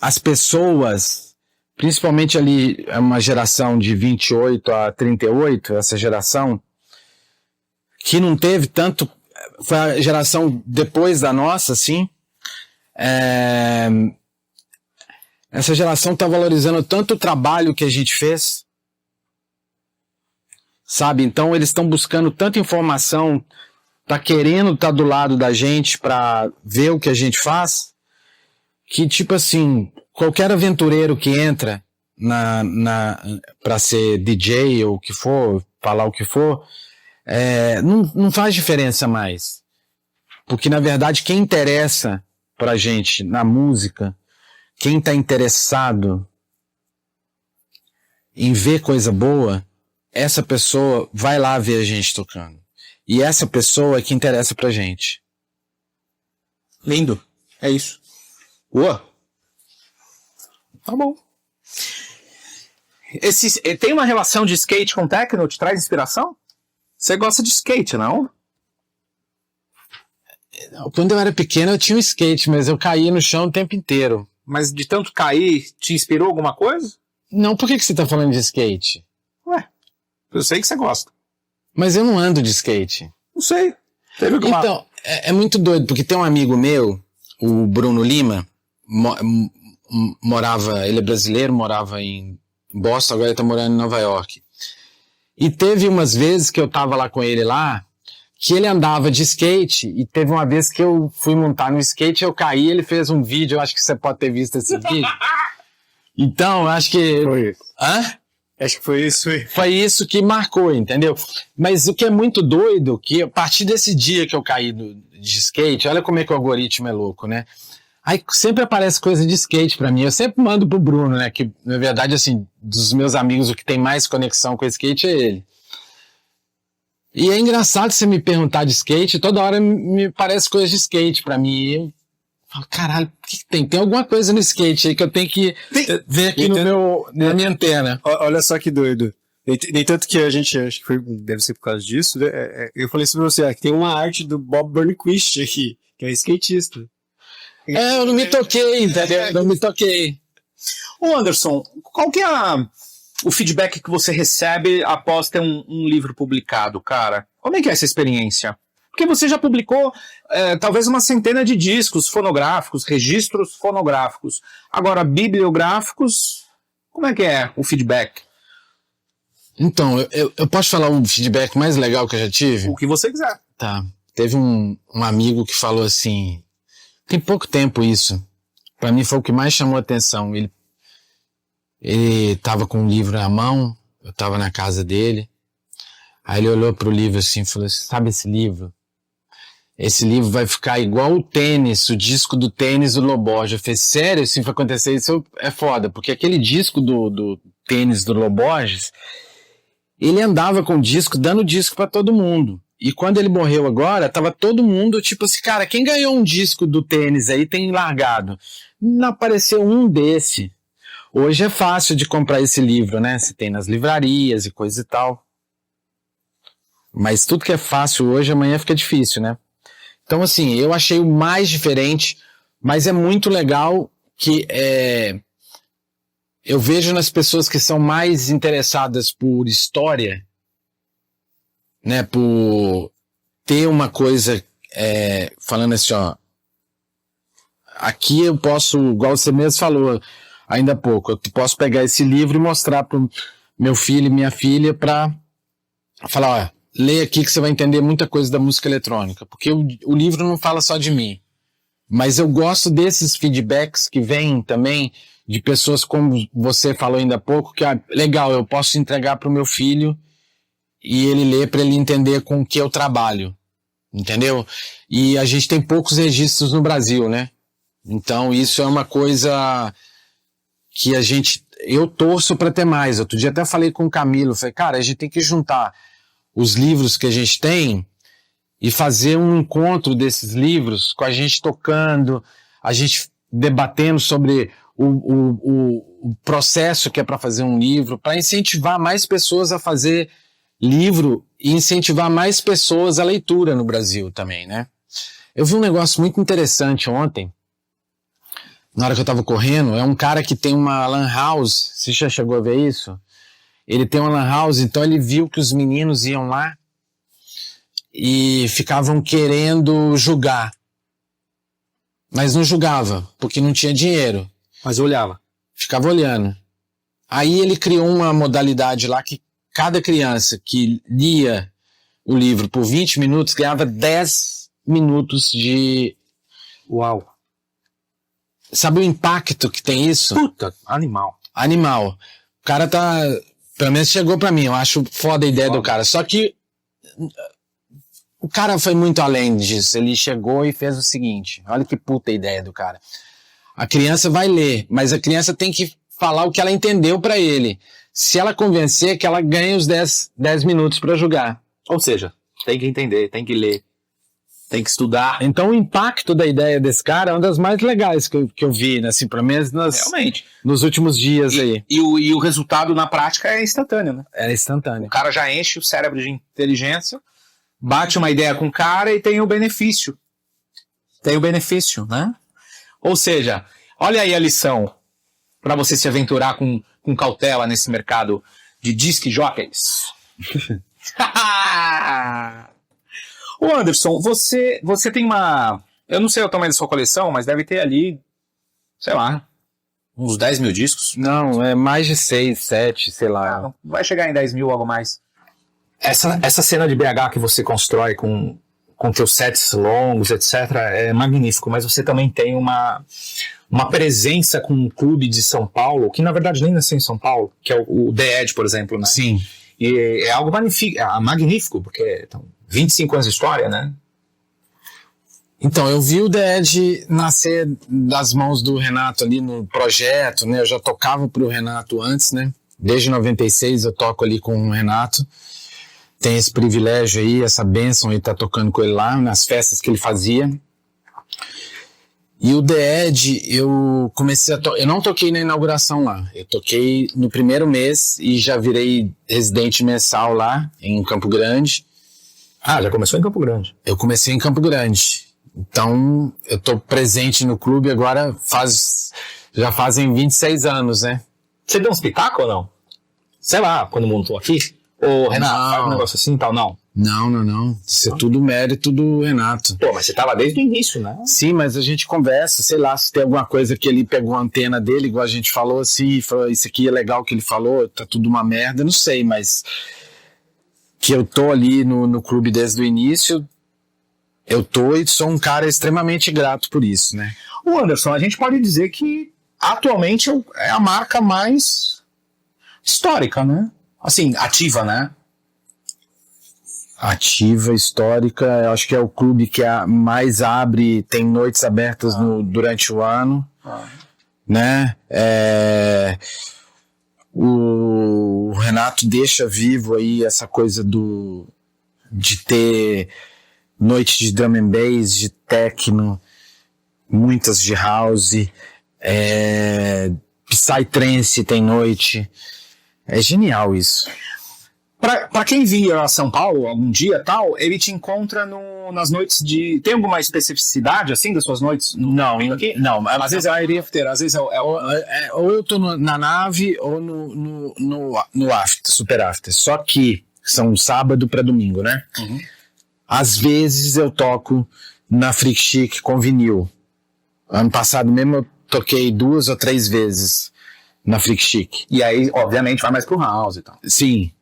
as pessoas, principalmente ali uma geração de 28 a 38, essa geração, que não teve tanto, foi a geração depois da nossa, assim, essa geração tá valorizando tanto o trabalho que a gente fez, sabe? Então eles estão buscando tanta informação, tá querendo estar do lado da gente pra ver o que a gente faz, que tipo assim, qualquer aventureiro que entra pra ser DJ ou o que for, falar o que for, não faz diferença mais. Porque na verdade quem interessa pra gente na música, quem tá interessado em ver coisa boa, essa pessoa vai lá ver a gente tocando. E essa pessoa é que interessa pra gente. Lindo. É isso. Boa. Tá bom. Tem uma relação de skate com techno? Te traz inspiração? Você gosta de skate, não? Quando eu era pequeno eu tinha um skate, mas eu caía no chão o tempo inteiro. Mas de tanto cair, te inspirou alguma coisa? Não, por que você tá falando de skate? Ué, eu sei que você gosta. Mas eu não ando de skate. Não sei. Teve alguma... Então, é muito doido, porque tem um amigo meu, o Bruno Lima, ele é brasileiro, morava em Boston, agora ele tá morando em Nova York. E teve umas vezes que eu tava lá com ele lá, que ele andava de skate, e teve uma vez que eu fui montar no skate, eu caí, ele fez um vídeo, eu acho que você pode ter visto esse vídeo. Então, eu acho que... Foi. Hã? Acho que foi isso. Foi isso que marcou, entendeu? Mas o que é muito doido, que a partir desse dia que eu caí de skate, olha como é que o algoritmo é louco, né? Aí sempre aparece coisa de skate pra mim, eu sempre mando pro Bruno, né? Que na verdade, assim, dos meus amigos, o que tem mais conexão com skate é ele. E é engraçado você me perguntar de skate, toda hora me parece coisa de skate pra mim. E eu falo, caralho, o que tem? Tem alguma coisa no skate aí que eu tenho que ver aqui na minha antena. Olha só que doido. Nem tanto que a gente, acho que deve ser por causa disso, né? Eu falei isso pra você, que tem uma arte do Bob Burnquist aqui, que é skatista. Eu não me toquei, entendeu? Não me toquei. Ô Anderson, qual que é o feedback que você recebe após ter um livro publicado, cara? Como é que é essa experiência? Porque você já publicou talvez uma centena de discos fonográficos, registros fonográficos. Agora, bibliográficos, como é que é o feedback? Então, eu posso falar o feedback mais legal que eu já tive? O que você quiser. Tá. Teve um amigo que falou assim, tem pouco tempo isso, pra mim foi o que mais chamou a atenção. Ele tava com um livro na mão, eu tava na casa dele, aí ele olhou pro livro assim e falou assim, sabe esse livro? Esse livro vai ficar igual o tênis, o disco do tênis do Loborges. Eu falei, sério, assim vai acontecer? Isso é foda, porque aquele disco do tênis do Loborges, ele andava com o disco, dando disco pra todo mundo. E quando ele morreu agora, tava todo mundo tipo assim, cara, quem ganhou um disco do tênis aí tem largado. Não apareceu um desse. Hoje é fácil de comprar esse livro, né? Se tem nas livrarias e coisa e tal. Mas tudo que é fácil hoje, amanhã fica difícil, né? Então assim, eu achei o mais diferente, mas é muito legal que eu vejo nas pessoas que são mais interessadas por história, né, por ter uma coisa, falando assim, ó, aqui eu posso, igual você mesmo falou ainda há pouco, eu posso pegar esse livro e mostrar pro meu filho e minha filha para falar, ó, lê aqui que você vai entender muita coisa da música eletrônica, porque o livro não fala só de mim, mas eu gosto desses feedbacks que vêm também de pessoas como você falou ainda há pouco, que legal, eu posso entregar para o meu filho e ele lê para ele entender com o que eu trabalho, entendeu? E a gente tem poucos registros no Brasil, né? Então isso é uma coisa que eu torço para ter mais. Outro dia até falei com o Camilo, falei, cara, a gente tem que juntar os livros que a gente tem e fazer um encontro desses livros com a gente tocando, a gente debatendo sobre o processo que é para fazer um livro, para incentivar mais pessoas a fazer livro e incentivar mais pessoas à leitura no Brasil também, né? Eu vi um negócio muito interessante ontem, na hora que eu tava correndo, é um cara que tem uma lan house, você já chegou a ver isso? Ele tem uma lan house, então ele viu que os meninos iam lá e ficavam querendo julgar, mas não julgava, porque não tinha dinheiro. Mas eu olhava. Ficava olhando. Aí ele criou uma modalidade lá que cada criança que lia o livro por 20 minutos ganhava 10 minutos de... Uau. Sabe o impacto que tem isso? Puta, animal. Animal. O cara tá... Pelo menos chegou pra mim, eu acho foda a ideia do cara. Só que o cara foi muito além disso. Ele chegou e fez o seguinte. Olha que puta ideia do cara. A criança vai ler, mas a criança tem que falar o que ela entendeu pra ele. Se ela convencer, que ela ganha os 10 minutos pra julgar. Ou seja, tem que entender, tem que ler, tem que estudar. Então o impacto da ideia desse cara é uma das mais legais que eu vi, né? Assim, pelo menos Realmente. nos últimos dias aí. E o resultado na prática é instantâneo, né? É instantâneo. O cara já enche o cérebro de inteligência, bate uma ideia com o cara e tem o benefício. Tem o benefício, né? Ou seja, olha aí a lição para você se aventurar com cautela nesse mercado de disc jockeys. Ô Anderson, você tem uma... Eu não sei o tamanho da sua coleção, mas deve ter ali, sei lá, uns 10 mil discos. Não, é mais de 6, 7, sei lá. Vai chegar em 10 mil, algo mais. Essa cena de BH que você constrói com teus sets longos, etc., é magnífico, mas você também tem uma presença com um clube de São Paulo, que na verdade nem nasceu em São Paulo, que é o The Edge, por exemplo, né? Sim. E é algo magnífico, porque 25 anos de história, né? Então, eu vi o The Edge nascer das mãos do Renato ali no projeto, né? Eu já tocava pro Renato antes, né? Desde 96 eu toco ali com o Renato. Tem esse privilégio aí, essa bênção aí, tá tocando com ele lá, nas festas que ele fazia. E o The Edge, eu comecei a eu não toquei na inauguração lá, eu toquei no primeiro mês e já virei residente mensal lá, em Campo Grande. Ah, já começou em Campo Grande. Eu comecei em Campo Grande, então eu tô presente no clube agora já fazem 26 anos, né? Você deu um espetáculo ou não? Sei lá, quando montou aqui? Ô, Renato, faz um negócio assim e tal, não? Não. Isso é tudo mérito do Renato. Pô, mas você tava desde o início, né? Sim, mas a gente conversa, sei lá, se tem alguma coisa que ele pegou a antena dele, igual a gente falou assim, falou, isso aqui é legal que ele falou, tá tudo uma merda, não sei, mas que eu tô ali no clube desde o início, eu tô e sou um cara extremamente grato por isso, né? O Anderson, a gente pode dizer que atualmente é a marca mais histórica, né? Assim, ativa, né? Ativa, histórica, eu acho que é o clube que mais abre, tem noites abertas durante o ano, né? O Renato deixa vivo aí essa coisa de ter noite de drum and bass, de techno, muitas de house, psytrance tem noite, é genial isso. Pra quem via a São Paulo algum dia tal, ele te encontra nas noites de... Tem alguma especificidade, assim, das suas noites? Não, aqui? não. Às vezes é a area after, às vezes ou eu tô na nave ou no after, super after. Só que são sábado para domingo, né? Uhum. Às vezes eu toco na Freak Chic com vinil. Ano passado mesmo eu toquei 2 ou 3 vezes na Freak Chic. E aí, obviamente, vai mais pro house e tal. Sim,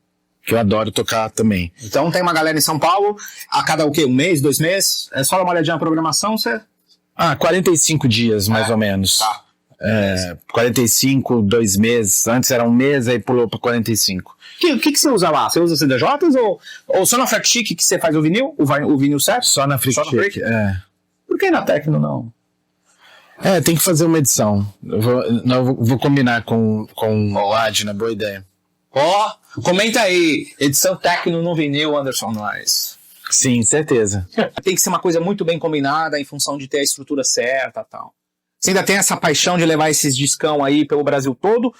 que eu adoro tocar também. Então tem uma galera em São Paulo, a cada o quê? 1 mês, 2 meses? É só dar uma olhadinha na programação, você... 45 dias, mais ou menos. Tá. 45, 2 meses. Antes era 1 mês, aí pulou para 45. O que você usa lá? Você usa CDJs ou só na Freak Chic que você faz o vinil? O vinil certo? Só na Freak Chic, Por que na Tecno não? Tem que fazer uma edição. Eu vou combinar com o Adna, boa ideia. Comenta aí, edição Tecno no vinil, Anderson Noyes. Sim, certeza. Tem que ser uma coisa muito bem combinada em função de ter a estrutura certa e tal. Você ainda tem essa paixão de levar esses discão aí pelo Brasil todo?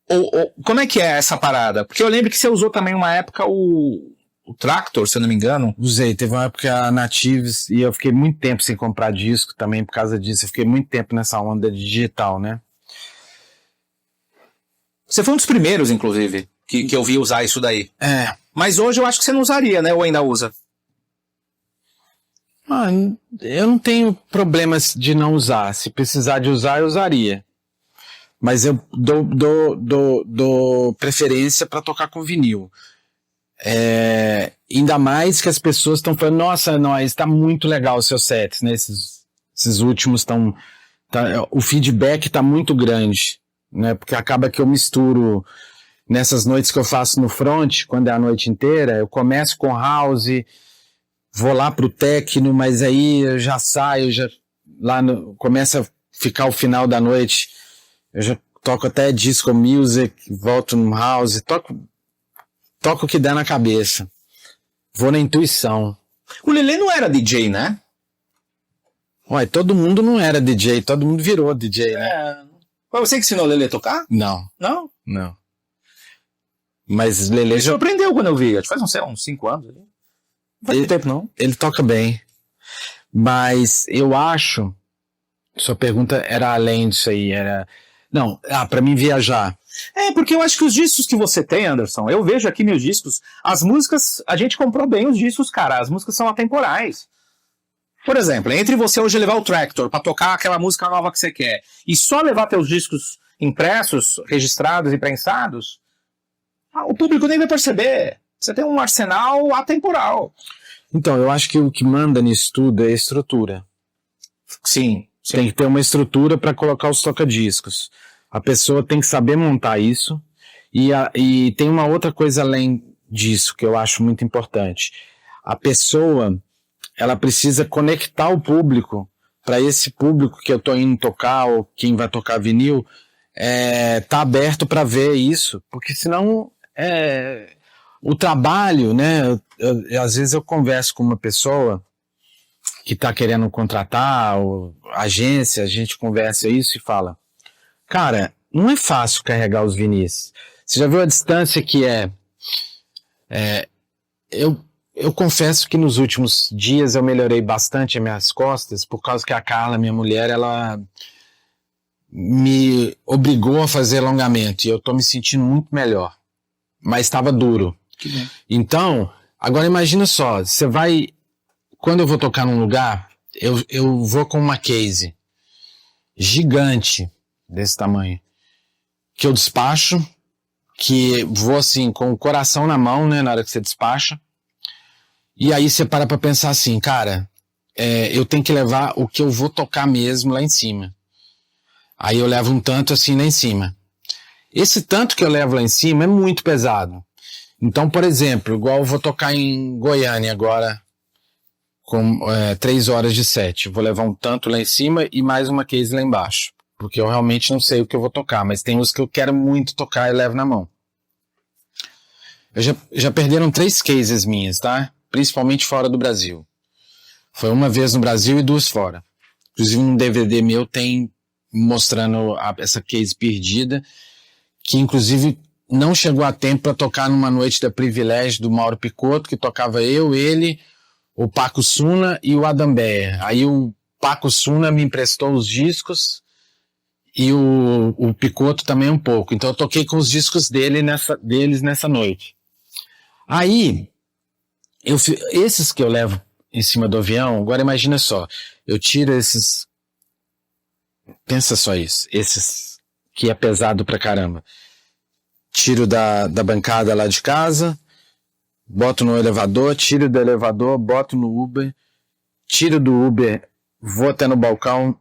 Ou como é que é essa parada? Porque eu lembro que você usou também uma época o Tractor, se eu não me engano. Usei, teve uma época Natives e eu fiquei muito tempo sem comprar disco também por causa disso. Eu fiquei muito tempo nessa onda digital, né? Você foi um dos primeiros, inclusive, que eu vi usar isso daí. Mas hoje eu acho que você não usaria, né? Ou ainda usa? Eu não tenho problemas de não usar. Se precisar de usar, eu usaria. Mas eu dou preferência para tocar com vinil. Ainda mais que as pessoas estão falando, nossa, nós está muito legal o seu set, né? Esses últimos estão... o feedback está muito grande, né? Porque acaba que eu misturo nessas noites que eu faço no front, quando é a noite inteira, eu começo com house, vou lá pro techno, mas aí eu já saio, começa a ficar o final da noite, eu já toco até disco music, volto no house, toco o que dá na cabeça. Vou na intuição. O Lelê não era DJ, né? Ué, todo mundo não era DJ, todo mundo virou DJ, né? Foi você que ensinou o Lelê a tocar? Não. Não? Não. Mas Lelê Me surpreendeu quando eu vi. Faz uns 5 anos. Não faz muito tempo, não. Ele toca bem. Mas eu acho... Sua pergunta era além disso aí, era... Não, pra mim viajar. Porque eu acho que os discos que você tem, Anderson, eu vejo aqui meus discos, as músicas, a gente comprou bem os discos, cara, as músicas são atemporais. Por exemplo, entre você hoje levar o Tractor pra tocar aquela música nova que você quer, e só levar teus discos impressos, registrados e prensados, o público nem vai perceber. Você tem um arsenal atemporal. Então, eu acho que o que manda nisso tudo é a estrutura. Sim. Tem que ter uma estrutura para colocar os toca-discos. A pessoa tem que saber montar isso. E tem uma outra coisa além disso que eu acho muito importante. A pessoa, ela precisa conectar o público para esse público que eu tô indo tocar ou quem vai tocar vinil tá aberto para ver isso, porque senão o trabalho, né? Às vezes eu converso com uma pessoa que está querendo contratar, ou agência, a gente conversa isso e fala, cara, não é fácil carregar os vinis. Você já viu a distância que eu confesso que nos últimos dias eu melhorei bastante as minhas costas, por causa que a Carla, minha mulher, ela me obrigou a fazer alongamento, e eu tô me sentindo muito melhor. Mas estava duro. Que bom. Então, agora imagina só, você vai... Quando eu vou tocar num lugar, eu vou com uma case gigante desse tamanho, que eu despacho, que vou assim, com o coração na mão, né, na hora que você despacha, e aí você para pra pensar assim, cara, eu tenho que levar o que eu vou tocar mesmo lá em cima. Aí eu levo um tanto assim lá em cima. Esse tanto que eu levo lá em cima é muito pesado. Então, por exemplo, igual eu vou tocar em Goiânia agora, com 3 horas de set. Vou levar um tanto lá em cima e mais uma case lá embaixo. Porque eu realmente não sei o que eu vou tocar, mas tem os que eu quero muito tocar e levo na mão. Já perderam 3 cases minhas, tá? Principalmente fora do Brasil. Foi uma vez no Brasil e 2 fora. Inclusive um DVD meu tem mostrando essa case perdida, que inclusive não chegou a tempo para tocar numa noite da Privilégio do Mauro Picotto, que tocava eu, ele, o Paco Suna e o Adam Beyer. Aí o Paco Suna me emprestou os discos e o Picotto também um pouco. Então eu toquei com os discos deles nessa noite. Aí, esses que eu levo em cima do avião, agora imagina só, eu tiro esses, pensa só isso, esses que é pesado pra caramba. Tiro da bancada lá de casa, boto no elevador, tiro do elevador, boto no Uber, tiro do Uber, vou até no balcão,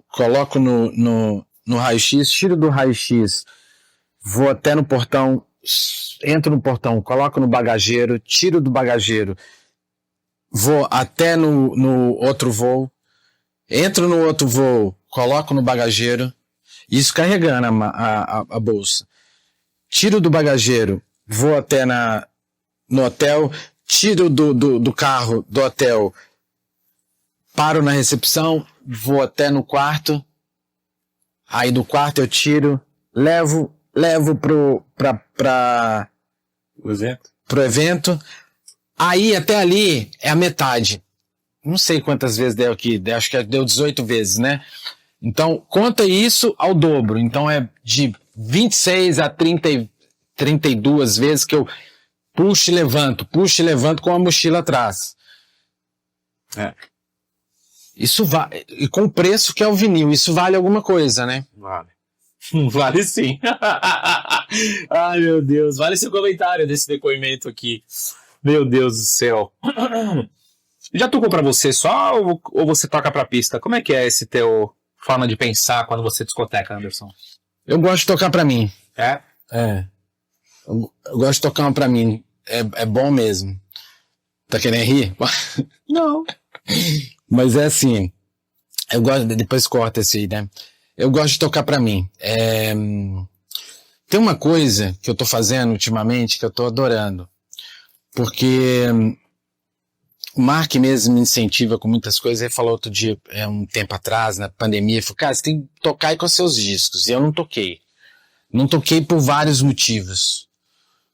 coloco no raio-x, tiro do raio-x, vou até no portão, entro no portão, coloco no bagageiro, tiro do bagageiro, vou até no outro voo, entro no outro voo, coloco no bagageiro, isso carregando a bolsa. Tiro do bagageiro, vou até no hotel, tiro do carro do hotel, paro na recepção, vou até no quarto, aí do quarto eu tiro, levo pro evento, aí até ali é a metade. Não sei quantas vezes deu aqui, acho que deu 18 vezes, né? Então, conta isso ao dobro. Então, é de 26 a 32 vezes que eu puxo e levanto com a mochila atrás. Isso vale, e com o preço que é o vinil, isso vale alguma coisa, né? Vale. Vale sim. Ai, meu Deus. Vale seu comentário desse depoimento aqui. Meu Deus do céu. Já tocou pra você só ou você toca pra pista? Como é que é esse teu forma de pensar quando você discoteca, Anderson? Eu gosto de tocar pra mim. É? Eu gosto de tocar uma pra mim. É bom mesmo. Tá querendo rir? Não. Mas é assim. Eu gosto. Depois corta esse aí, né? Eu gosto de tocar pra mim. Tem uma coisa que eu tô fazendo ultimamente que eu tô adorando. Porque o Mark mesmo me incentiva com muitas coisas. Ele falou outro dia, um tempo atrás, na pandemia, ele falou, cara, você tem que tocar aí com seus discos. E eu não toquei. Não toquei por vários motivos.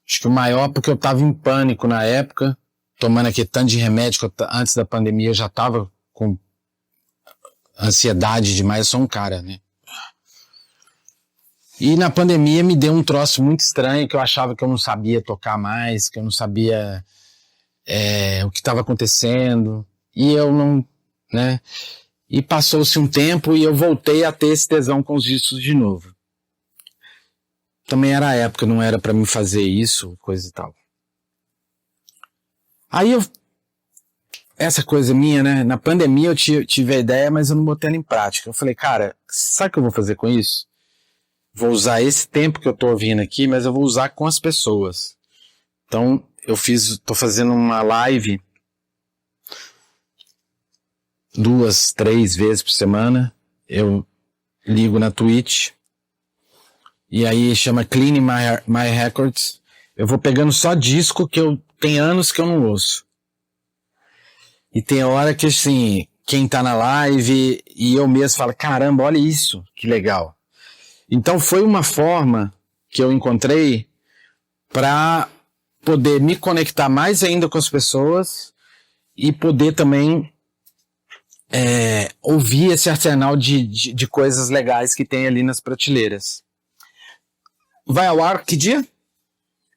Acho que o maior porque eu tava em pânico na época, tomando aquele tanto de remédio, que antes da pandemia eu já tava com ansiedade demais, eu sou um cara, né? E na pandemia me deu um troço muito estranho, que eu achava que eu não sabia tocar mais, que eu não sabia o que estava acontecendo, e eu não, né? E passou-se um tempo e eu voltei a ter esse tesão com os discos de novo. Também era a época, não era pra mim fazer isso, coisa e tal. Aí essa coisa minha, né? Na pandemia eu tive a ideia, mas eu não botei ela em prática. Eu falei, cara, sabe o que eu vou fazer com isso? Vou usar esse tempo que eu tô ouvindo aqui, mas eu vou usar com as pessoas. Então, tô fazendo uma live 2, 3 vezes por semana. Eu ligo na Twitch. E aí chama Clean My Records. Eu vou pegando só disco que tem anos que eu não ouço. E tem hora que, assim, quem tá na live e eu mesmo falo, caramba, olha isso, que legal. Então foi uma forma que eu encontrei para poder me conectar mais ainda com as pessoas e poder também ouvir esse arsenal de coisas legais que tem ali nas prateleiras. Vai ao ar que dia?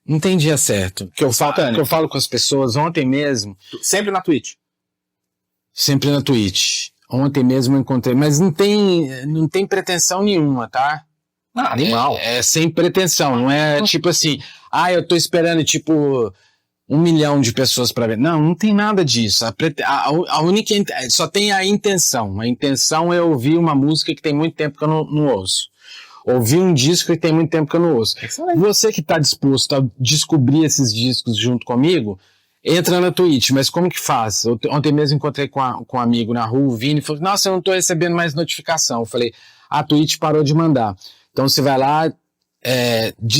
Não tem dia certo. Que eu falo com as pessoas ontem mesmo. Sempre na Twitch. Sempre na Twitch. Ontem mesmo eu encontrei. Mas não tem pretensão nenhuma, tá? Animal. É sem pretensão. Não é tipo assim, eu tô esperando tipo 1 milhão de pessoas para ver. Não tem nada disso. A única, só tem a intenção. A intenção é ouvir uma música que tem muito tempo que eu não ouço. Ouvir um disco que tem muito tempo que eu não ouço. Excelente. Você que está disposto a descobrir esses discos junto comigo, entra na Twitch. Mas como que faz? Ontem mesmo encontrei com um amigo na rua, o Vini, e falou, nossa, eu não estou recebendo mais notificação. Eu falei, a Twitch parou de mandar. Então você vai lá,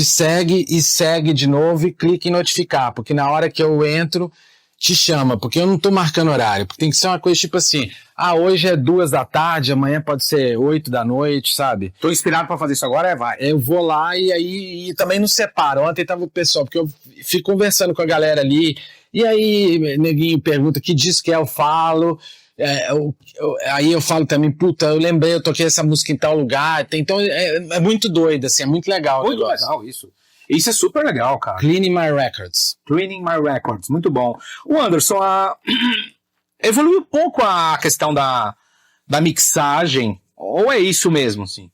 segue e segue de novo e clica em notificar, porque na hora que eu entro, te chama, porque eu não tô marcando horário, porque tem que ser uma coisa tipo assim, hoje é 2 da tarde, amanhã pode ser 8 da noite, sabe? Tô inspirado pra fazer isso agora, vai. Eu vou lá e aí também não separo. Ontem tava o pessoal, porque eu fico conversando com a galera ali, e aí neguinho pergunta que disco que é, eu falo, aí eu falo também, puta, eu lembrei, eu toquei essa música em tal lugar, então é muito doido, assim, é muito legal. Muito legal isso. Isso é super legal, cara. Cleaning My Records. Cleaning My Records, muito bom. O Anderson, evoluiu um pouco a questão da mixagem, ou é isso mesmo, assim?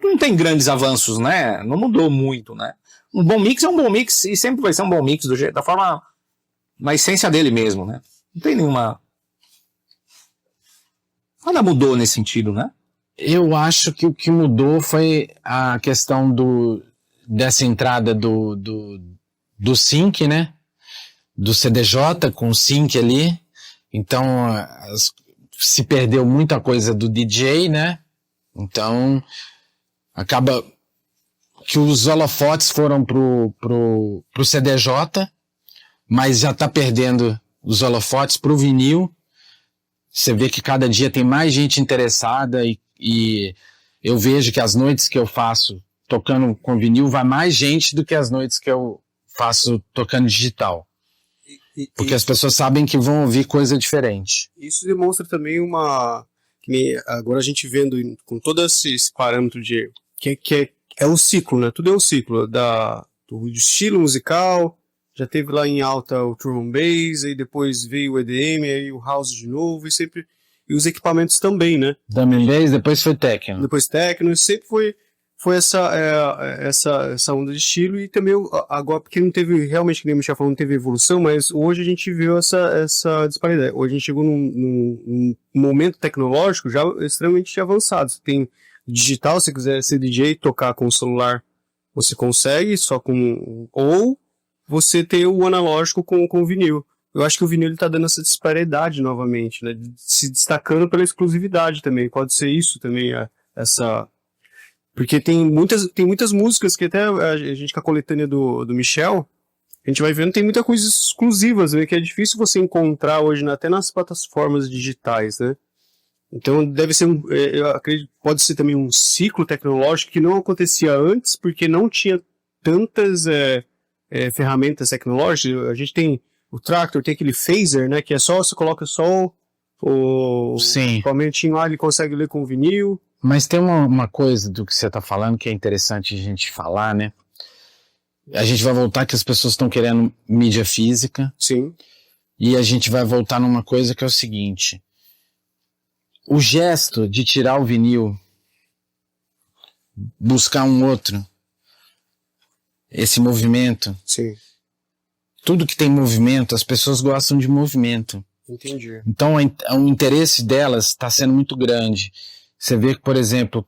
Não tem grandes avanços, né? Não mudou muito, né? Um bom mix é um bom mix e sempre vai ser um bom mix da forma, na essência dele mesmo, né? Não tem nenhuma... Nada mudou nesse sentido, né? Eu acho que o que mudou foi a questão dessa entrada do sync, né? Do CDJ com o sync ali. Então, se perdeu muita coisa do DJ, né? Então, acaba que os holofotes foram pro CDJ, mas já tá perdendo os holofotes pro vinil. Você vê que cada dia tem mais gente interessada e eu vejo que as noites que eu faço tocando com vinil vai mais gente do que as noites que eu faço tocando digital. Porque as pessoas sabem que vão ouvir coisa diferente. Isso demonstra também agora a gente vendo com todo esse parâmetro de que é um ciclo, né? Tudo é um ciclo do estilo musical. Já teve lá em alta o drum and bass, aí depois veio o EDM, aí o house de novo, e os equipamentos também, né? Drum and bass, depois foi techno. Depois techno, sempre foi essa onda de estilo, e também agora, porque não teve, realmente, que nem o Michel falou, não teve evolução, mas hoje a gente viu essa disparidade. Hoje a gente chegou num momento tecnológico já extremamente avançado. Você tem digital, se você quiser ser DJ, tocar com o celular, você consegue, ou você ter o analógico com o vinil. Eu acho que o vinil ele tá dando essa disparidade novamente, né? Se destacando pela exclusividade também. Pode ser isso também, porque tem muitas músicas que até a gente com a coletânea do Michel, a gente vai vendo, tem muita coisa exclusiva, né? Que é difícil você encontrar hoje, até nas plataformas digitais, né? Então deve ser eu acredito, pode ser também um ciclo tecnológico que não acontecia antes, porque não tinha tantas ferramentas tecnológicas. A gente tem o Traktor, tem aquele phaser, né, que você coloca só o equipamentinho lá, ele consegue ler com o vinil. Mas tem uma coisa do que você está falando que é interessante a gente falar, né? A gente vai voltar que as pessoas estão querendo mídia física. Sim. E a gente vai voltar numa coisa que é o seguinte: o gesto de tirar o vinil, buscar um outro, esse movimento. Sim. Tudo que tem movimento, as pessoas gostam de movimento. Entendi. Então o interesse delas está sendo muito grande. Você vê que, por exemplo,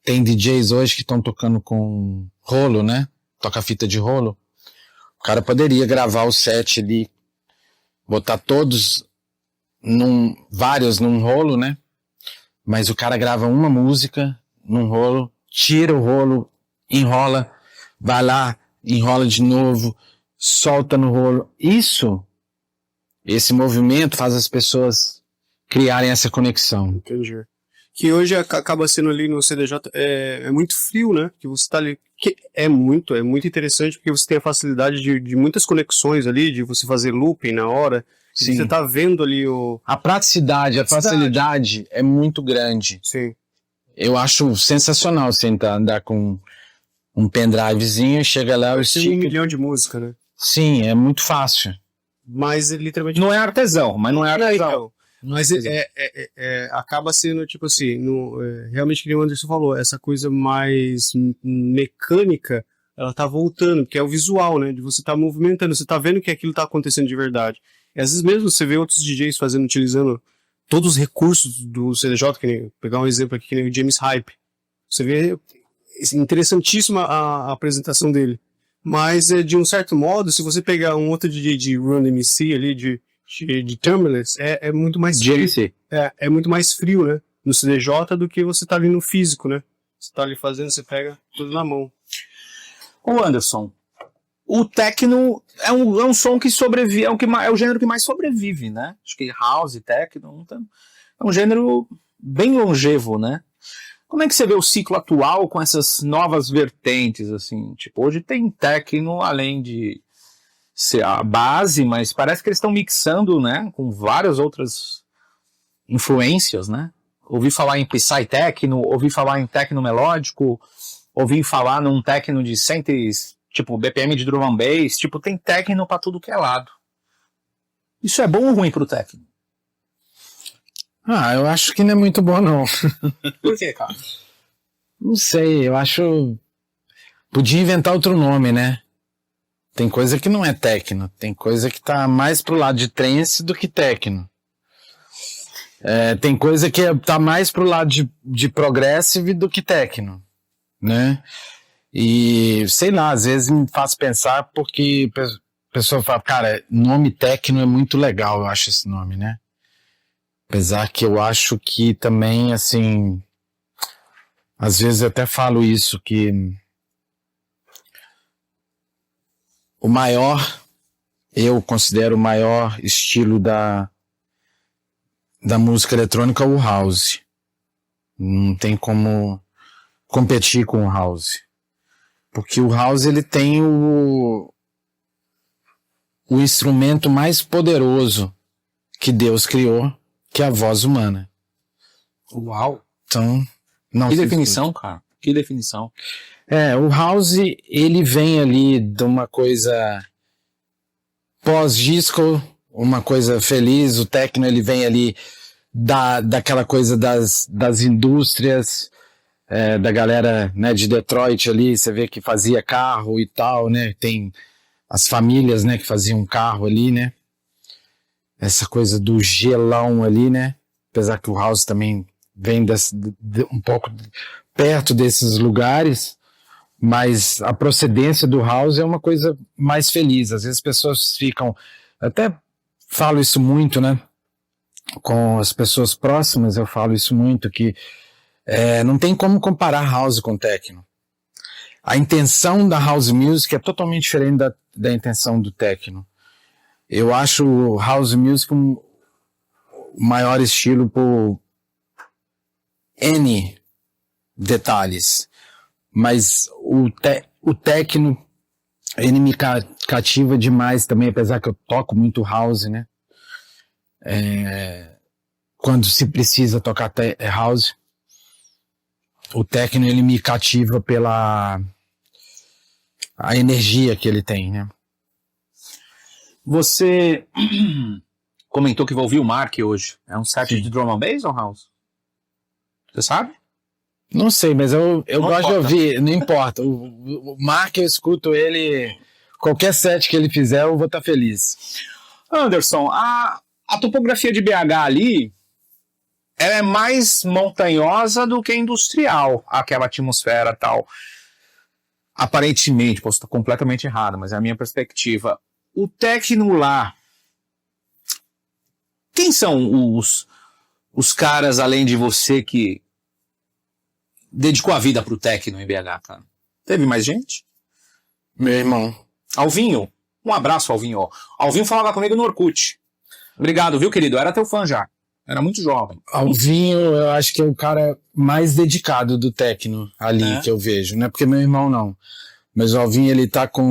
tem DJs hoje que estão tocando com rolo, né? Toca fita de rolo. O cara poderia gravar o set ali, botar todos vários num rolo, né? Mas o cara grava uma música num rolo, tira o rolo, enrola, vai lá, enrola de novo, solta no rolo. Esse movimento faz as pessoas criarem essa conexão. Entendi. Que hoje acaba sendo ali no CDJ, é muito frio, né? Que você tá ali, que é muito interessante, porque você tem a facilidade de muitas conexões ali, de você fazer looping na hora. Sim. Você tá vendo ali a praticidade, a facilidade é muito grande. Sim. Eu acho sensacional você andar com um pendrivezinho, chega lá... Tem 1 milhão de música, né? Sim, é muito fácil. Mas literalmente... Não é artesão, mas não é artesão. Mas acaba sendo, tipo assim, realmente, que o Anderson falou, essa coisa mais mecânica, ela tá voltando, que é o visual, né? De você tá movimentando, você tá vendo que aquilo tá acontecendo de verdade. E às vezes mesmo você vê outros DJs fazendo, utilizando todos os recursos do CDJ, que nem, pegar um exemplo aqui, que nem o James Hype. Você vê interessantíssima a apresentação dele. Mas, de um certo modo, se você pegar um outro DJ de Run DMC ali, de Timeless, é muito mais GMC. é muito mais frio, né? No CDJ do que você tá ali no físico, né? Você tá ali fazendo, você pega tudo na mão. Ô Anderson, o techno é um som que sobrevive, é o gênero que mais sobrevive, né? Acho que house, techno, então, é um gênero bem longevo, né? Como é que você vê o ciclo atual com essas novas vertentes, assim? Tipo, hoje tem techno, além de ser a base, mas parece que eles estão mixando, né? Com várias outras influências, né? Ouvi falar em Psy techno, ouvi falar em techno melódico, ouvi falar num techno de 100, tipo, BPM de drum and bass, tipo, tem techno pra tudo que é lado. Isso é bom ou ruim pro techno? Eu acho que não é muito bom, não. Por quê, cara? Não sei, eu acho... Podia inventar outro nome, né? Tem coisa que não é techno, tem coisa que tá mais pro lado de trance do que techno. Tem coisa que tá mais pro lado de progressive do que techno, né? E, sei lá, às vezes me faz pensar porque a pessoa fala, cara, nome techno é muito legal, eu acho esse nome, né? Apesar que eu acho que também, assim, às vezes eu até falo isso, que eu considero o maior estilo da música eletrônica o house. Não tem como competir com o house. Porque o house, ele tem o instrumento mais poderoso que Deus criou, que é a voz humana. Uau! Então, não. Que definição, cara. Que definição. O house, ele vem ali de uma coisa pós-disco, uma coisa feliz. O techno, ele vem ali daquela coisa das indústrias, da galera, né, de Detroit ali. Você vê que fazia carro e tal, né? Tem as famílias, né, que faziam carro ali, né? Essa coisa do gelão ali, né? Apesar que o house também vem um pouco perto desses lugares, mas a procedência do house é uma coisa mais feliz. Às vezes as pessoas ficam... Até falo isso muito, né? Com as pessoas próximas eu falo isso muito, que não tem como comparar house com techno. A intenção da house music é totalmente diferente da intenção do techno. Eu acho o house music o maior estilo por N detalhes, mas o techno, ele me cativa demais também, apesar que eu toco muito house, né? Quando se precisa tocar house, o techno, ele me cativa pela a energia que ele tem, né? Você comentou que vai ouvir o Mark hoje. É um set Sim. de drum and bass ou house? Você sabe? Não sei, mas eu Não gosto de importa. ouvir, não importa. O Mark, eu escuto ele, qualquer set que ele fizer, eu vou estar feliz. Anderson, a topografia de BH ali, ela é mais montanhosa do que industrial, aquela atmosfera e tal. Aparentemente, posso estar completamente errado, mas é a minha perspectiva. O techno lá, quem são os caras, além de você, que dedicou a vida pro techno em BH, cara? Teve mais gente? Meu irmão. Alvinho, um abraço, Alvinho. Alvinho falava comigo no Orkut. Obrigado, viu, querido? Eu era teu fã já. Era muito jovem. Alvinho, eu acho que é o cara mais dedicado do techno ali que eu vejo. Não é porque meu irmão não. Mas o Alvinho, ele tá com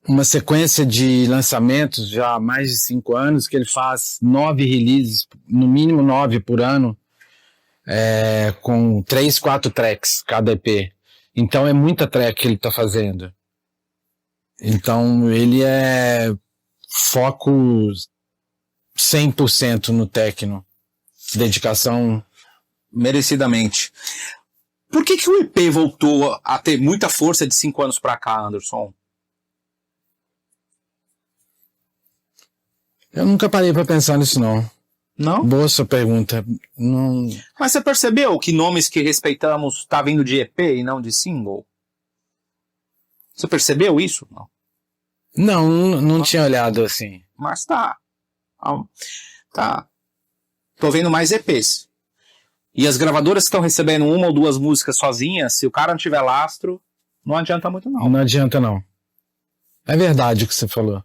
uma sequência de lançamentos já há mais de 5 anos, que ele faz 9 releases, no mínimo 9 por ano, com 3, 4 tracks cada EP. Então é muita track que ele tá fazendo. Então ele é foco 100% no techno. Dedicação merecidamente. Por que o EP voltou a ter muita força de 5 anos pra cá, Anderson? Eu nunca parei pra pensar nisso, não. Não? Boa sua pergunta. Não... Mas você percebeu que nomes que respeitamos tá vindo de EP e não de single? Você percebeu isso? Não. Não tinha olhado assim. Mas tá. Tá. Tô vendo mais EPs. E as gravadoras que estão recebendo 1 ou 2 músicas sozinhas, se o cara não tiver lastro, não adianta muito não. Não adianta não. É verdade o que você falou.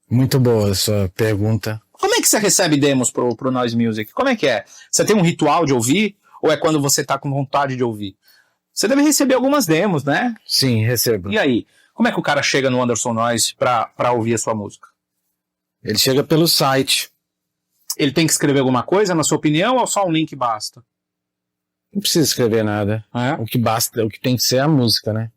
Muito boa a sua pergunta. Como é que você recebe demos pro Noise Music? Como é que é? Você tem um ritual de ouvir? Ou é quando você tá com vontade de ouvir? Você deve receber algumas demos, né? Sim, recebo. E aí? Como é que o cara chega no Anderson Noise pra ouvir a sua música? Ele chega pelo site. Ele tem que escrever alguma coisa, na sua opinião, ou só um link basta? Não precisa escrever nada. É? O que basta, o que tem que ser é a música, né?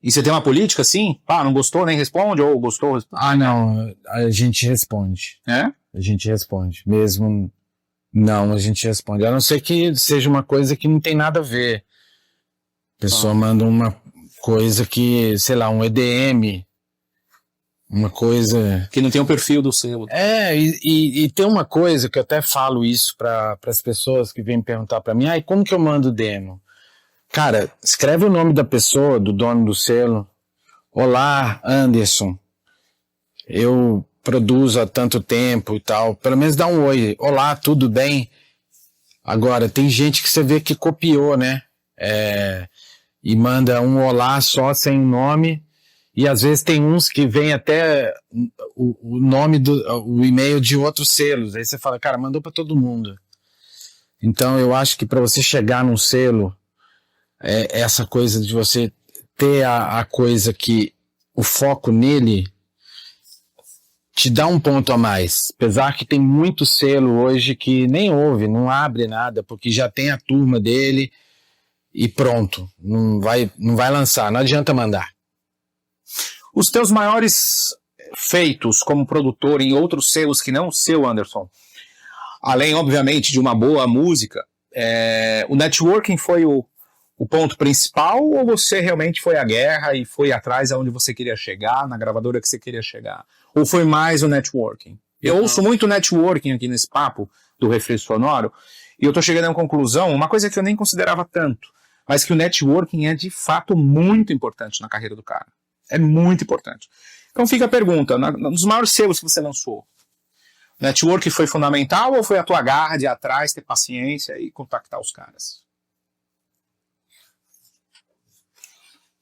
E você tem uma política assim? Não gostou, nem responde, ou gostou, responde. Ah, não. A gente responde. É? A gente responde. Mesmo não, a gente responde. A não ser que seja uma coisa que não tem nada a ver. A pessoa manda uma coisa que, sei lá, um EDM. Uma coisa... Que não tem o perfil do selo. E tem uma coisa que eu até falo isso para as pessoas que vêm perguntar para mim, como que eu mando demo? Cara, escreve o nome da pessoa, do dono do selo. Olá, Anderson. Eu produzo há tanto tempo e tal. Pelo menos dá um oi. Olá, tudo bem? Agora, tem gente que você vê que copiou, né? E manda um olá só sem nome. E às vezes tem uns que vem até o nome o e-mail de outros selos. Aí você fala, cara, mandou para todo mundo. Então eu acho que para você chegar num selo, essa coisa de você ter a coisa que o foco nele te dá um ponto a mais. Apesar que tem muito selo hoje que nem ouve, não abre nada, porque já tem a turma dele e pronto. Não vai lançar, não adianta mandar. Os teus maiores feitos como produtor em outros selos que não o seu, Anderson, além, obviamente, de uma boa música, o networking foi o ponto principal, ou você realmente foi à guerra e foi atrás aonde você queria chegar, na gravadora que você queria chegar? Ou foi mais o networking? Eu ouço muito networking aqui nesse papo do Refresco Sonoro, e eu tô chegando a uma conclusão, uma coisa que eu nem considerava tanto, mas que o networking é de fato muito importante na carreira do cara. É muito importante. Então fica a pergunta, nos maiores selos que você lançou, network foi fundamental ou foi a tua garra de ir atrás, ter paciência e contactar os caras?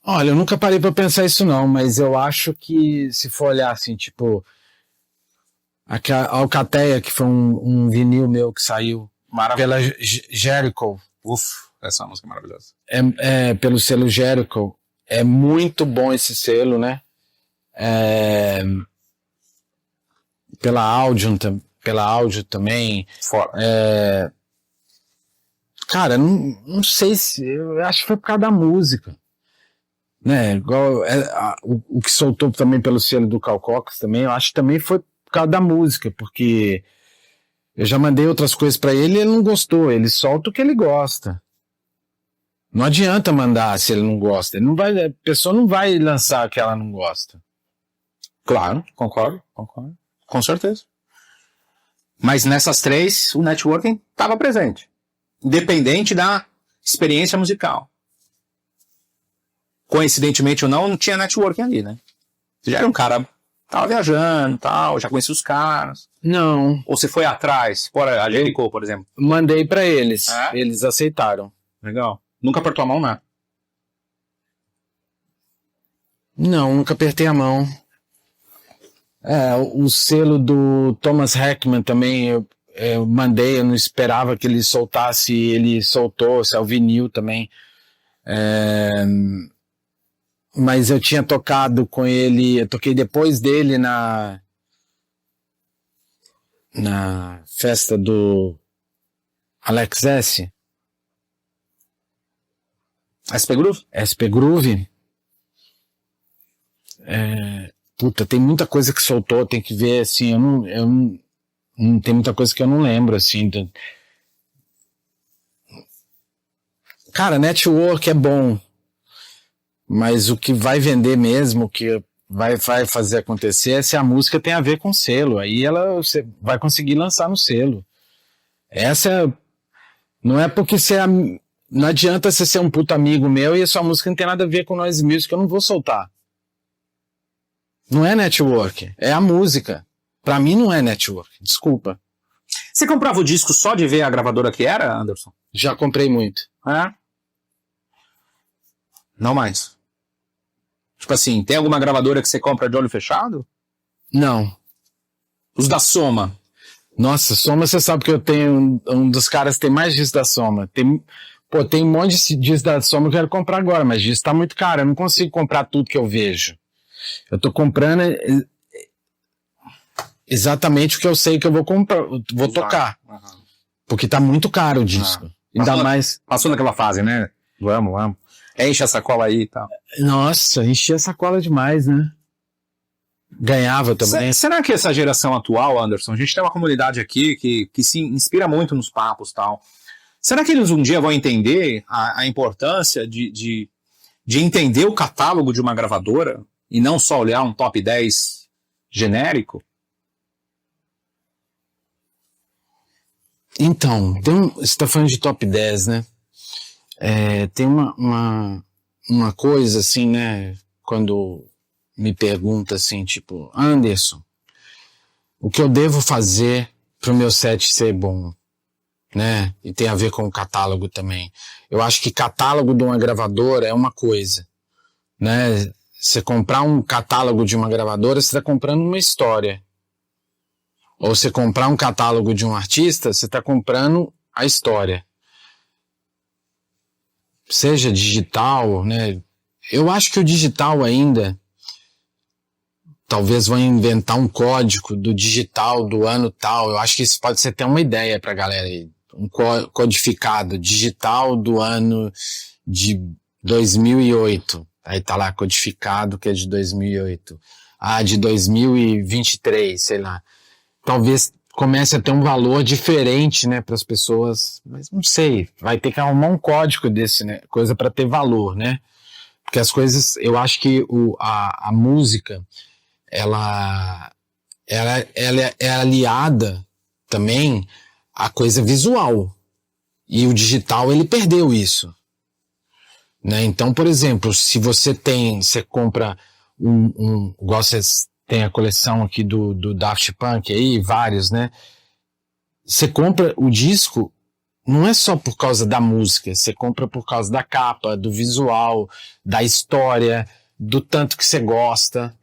Olha, eu nunca parei pra pensar isso não, mas eu acho que se for olhar assim, tipo, a Alcateia, que foi um vinil meu que saiu pela Jericho. Essa música é maravilhosa. Pelo selo Jericho. É muito bom esse selo, né? Pela áudio também. Cara, não sei se... Eu acho que foi por causa da música. Né? Igual, o que soltou também pelo selo do Carl Cox também, eu acho que também foi por causa da música, porque eu já mandei outras coisas pra ele e ele não gostou. Ele solta o que ele gosta. Não adianta mandar se ele não gosta. A pessoa não vai lançar o que ela não gosta. Claro, concordo. Com certeza. Mas nessas 3, o networking estava presente. Independente da experiência musical. Coincidentemente ou não tinha networking ali, né? Você já era um cara, tava viajando, tal, já conhecia os caras. Não. Ou você foi atrás, a Jericho, por exemplo. Mandei pra eles. Eles aceitaram. Legal. Nunca apertou a mão, né? Não, nunca apertei a mão. O selo do Thomas Heckman também eu mandei, eu não esperava que ele soltasse, ele soltou, o vinil também. Mas eu tinha tocado com ele, eu toquei depois dele na festa Alex S. SP Groove? SP Groove. Tem muita coisa que soltou, tem que ver, assim, eu não tem muita coisa que eu não lembro, assim. Cara, network é bom, mas o que vai vender mesmo, o que vai fazer acontecer é se a música tem a ver com selo. Aí você vai conseguir lançar no selo. Não é porque não adianta você ser um puto amigo meu e a sua música não tem nada a ver com Noise Music, eu não vou soltar. Não é network, é a música. Pra mim não é network, desculpa. Você comprava o disco só de ver a gravadora que era, Anderson? Já comprei muito. É? Não mais. Tipo assim, tem alguma gravadora que você compra de olho fechado? Não. Os da Soma. Nossa, Soma, você sabe que eu tenho um dos caras que tem mais discos da Soma. Tem um monte de discos da Soma que eu quero comprar agora, mas disco tá muito caro. Eu não consigo comprar tudo que eu vejo. Eu tô comprando exatamente o que eu sei que eu vou comprar, vou tocar. Uhum. Porque tá muito caro o disco. Ainda mais. Passou naquela fase, né? Vamos. Enche a sacola aí e tal. Nossa, enchi a sacola demais, né? Ganhava também. Será que essa geração atual, Anderson, a gente tem uma comunidade aqui que se inspira muito nos papos e tal. Será que eles um dia vão entender a importância de entender o catálogo de uma gravadora e não só olhar um top 10 genérico? Então, você está falando de top 10, né? Tem uma coisa assim, né? Quando me pergunta assim, tipo, Anderson, o que eu devo fazer para o meu set ser bom, né? E tem a ver com o catálogo também. Eu acho que catálogo de uma gravadora é uma coisa, né? Você comprar um catálogo de uma gravadora, você está comprando uma história. Ou você comprar um catálogo de um artista, você está comprando a história. Seja digital, né? Eu acho que o digital ainda, talvez vão inventar um código do digital do ano tal. Eu acho que isso pode ser até uma ideia pra galera aí. Um codificado digital do ano de 2008. Aí tá lá codificado que é de 2008. De 2023, sei lá. Talvez comece a ter um valor diferente, né, para as pessoas, mas não sei, vai ter que arrumar um código desse, né, coisa para ter valor, né, porque as coisas, eu acho que a música, ela é aliada também à coisa visual, e o digital, ele perdeu isso, né, então, por exemplo, se você compra igual vocês tem a coleção aqui do Daft Punk aí, vários, né? Você compra o disco, não é só por causa da música, você compra por causa da capa, do visual, da história, do tanto que você gosta.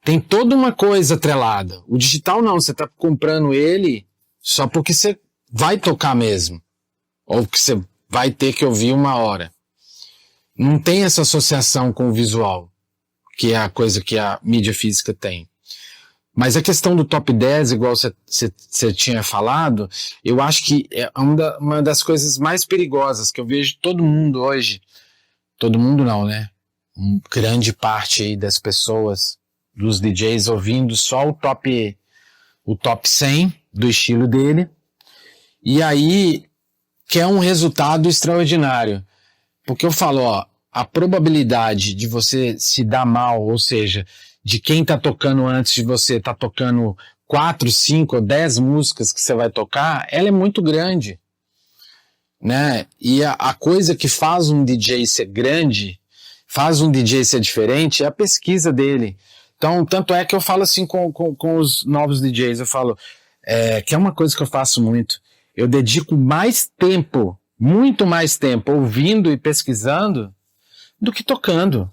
Tem toda uma coisa atrelada. O digital não, você tá comprando ele só porque você vai tocar mesmo. Ou que você vai ter que ouvir uma hora. Não tem essa associação com o visual, que é a coisa que a mídia física tem. Mas a questão do top 10, igual você tinha falado, eu acho que é uma das coisas mais perigosas que eu vejo todo mundo hoje, todo mundo não, né? Grande parte aí das pessoas, dos DJs, ouvindo só o top 100 do estilo dele, e aí quer um resultado extraordinário. Porque eu falo, a probabilidade de você se dar mal, ou seja, de quem tá tocando antes de você tá tocando 4, 5 ou 10 músicas que você vai tocar, ela é muito grande, né? E a coisa que faz um DJ ser grande, faz um DJ ser diferente, é a pesquisa dele. Então, tanto é que eu falo assim com os novos DJs, eu falo, que é uma coisa que eu faço muito, eu dedico mais tempo, muito mais tempo ouvindo e pesquisando do que tocando.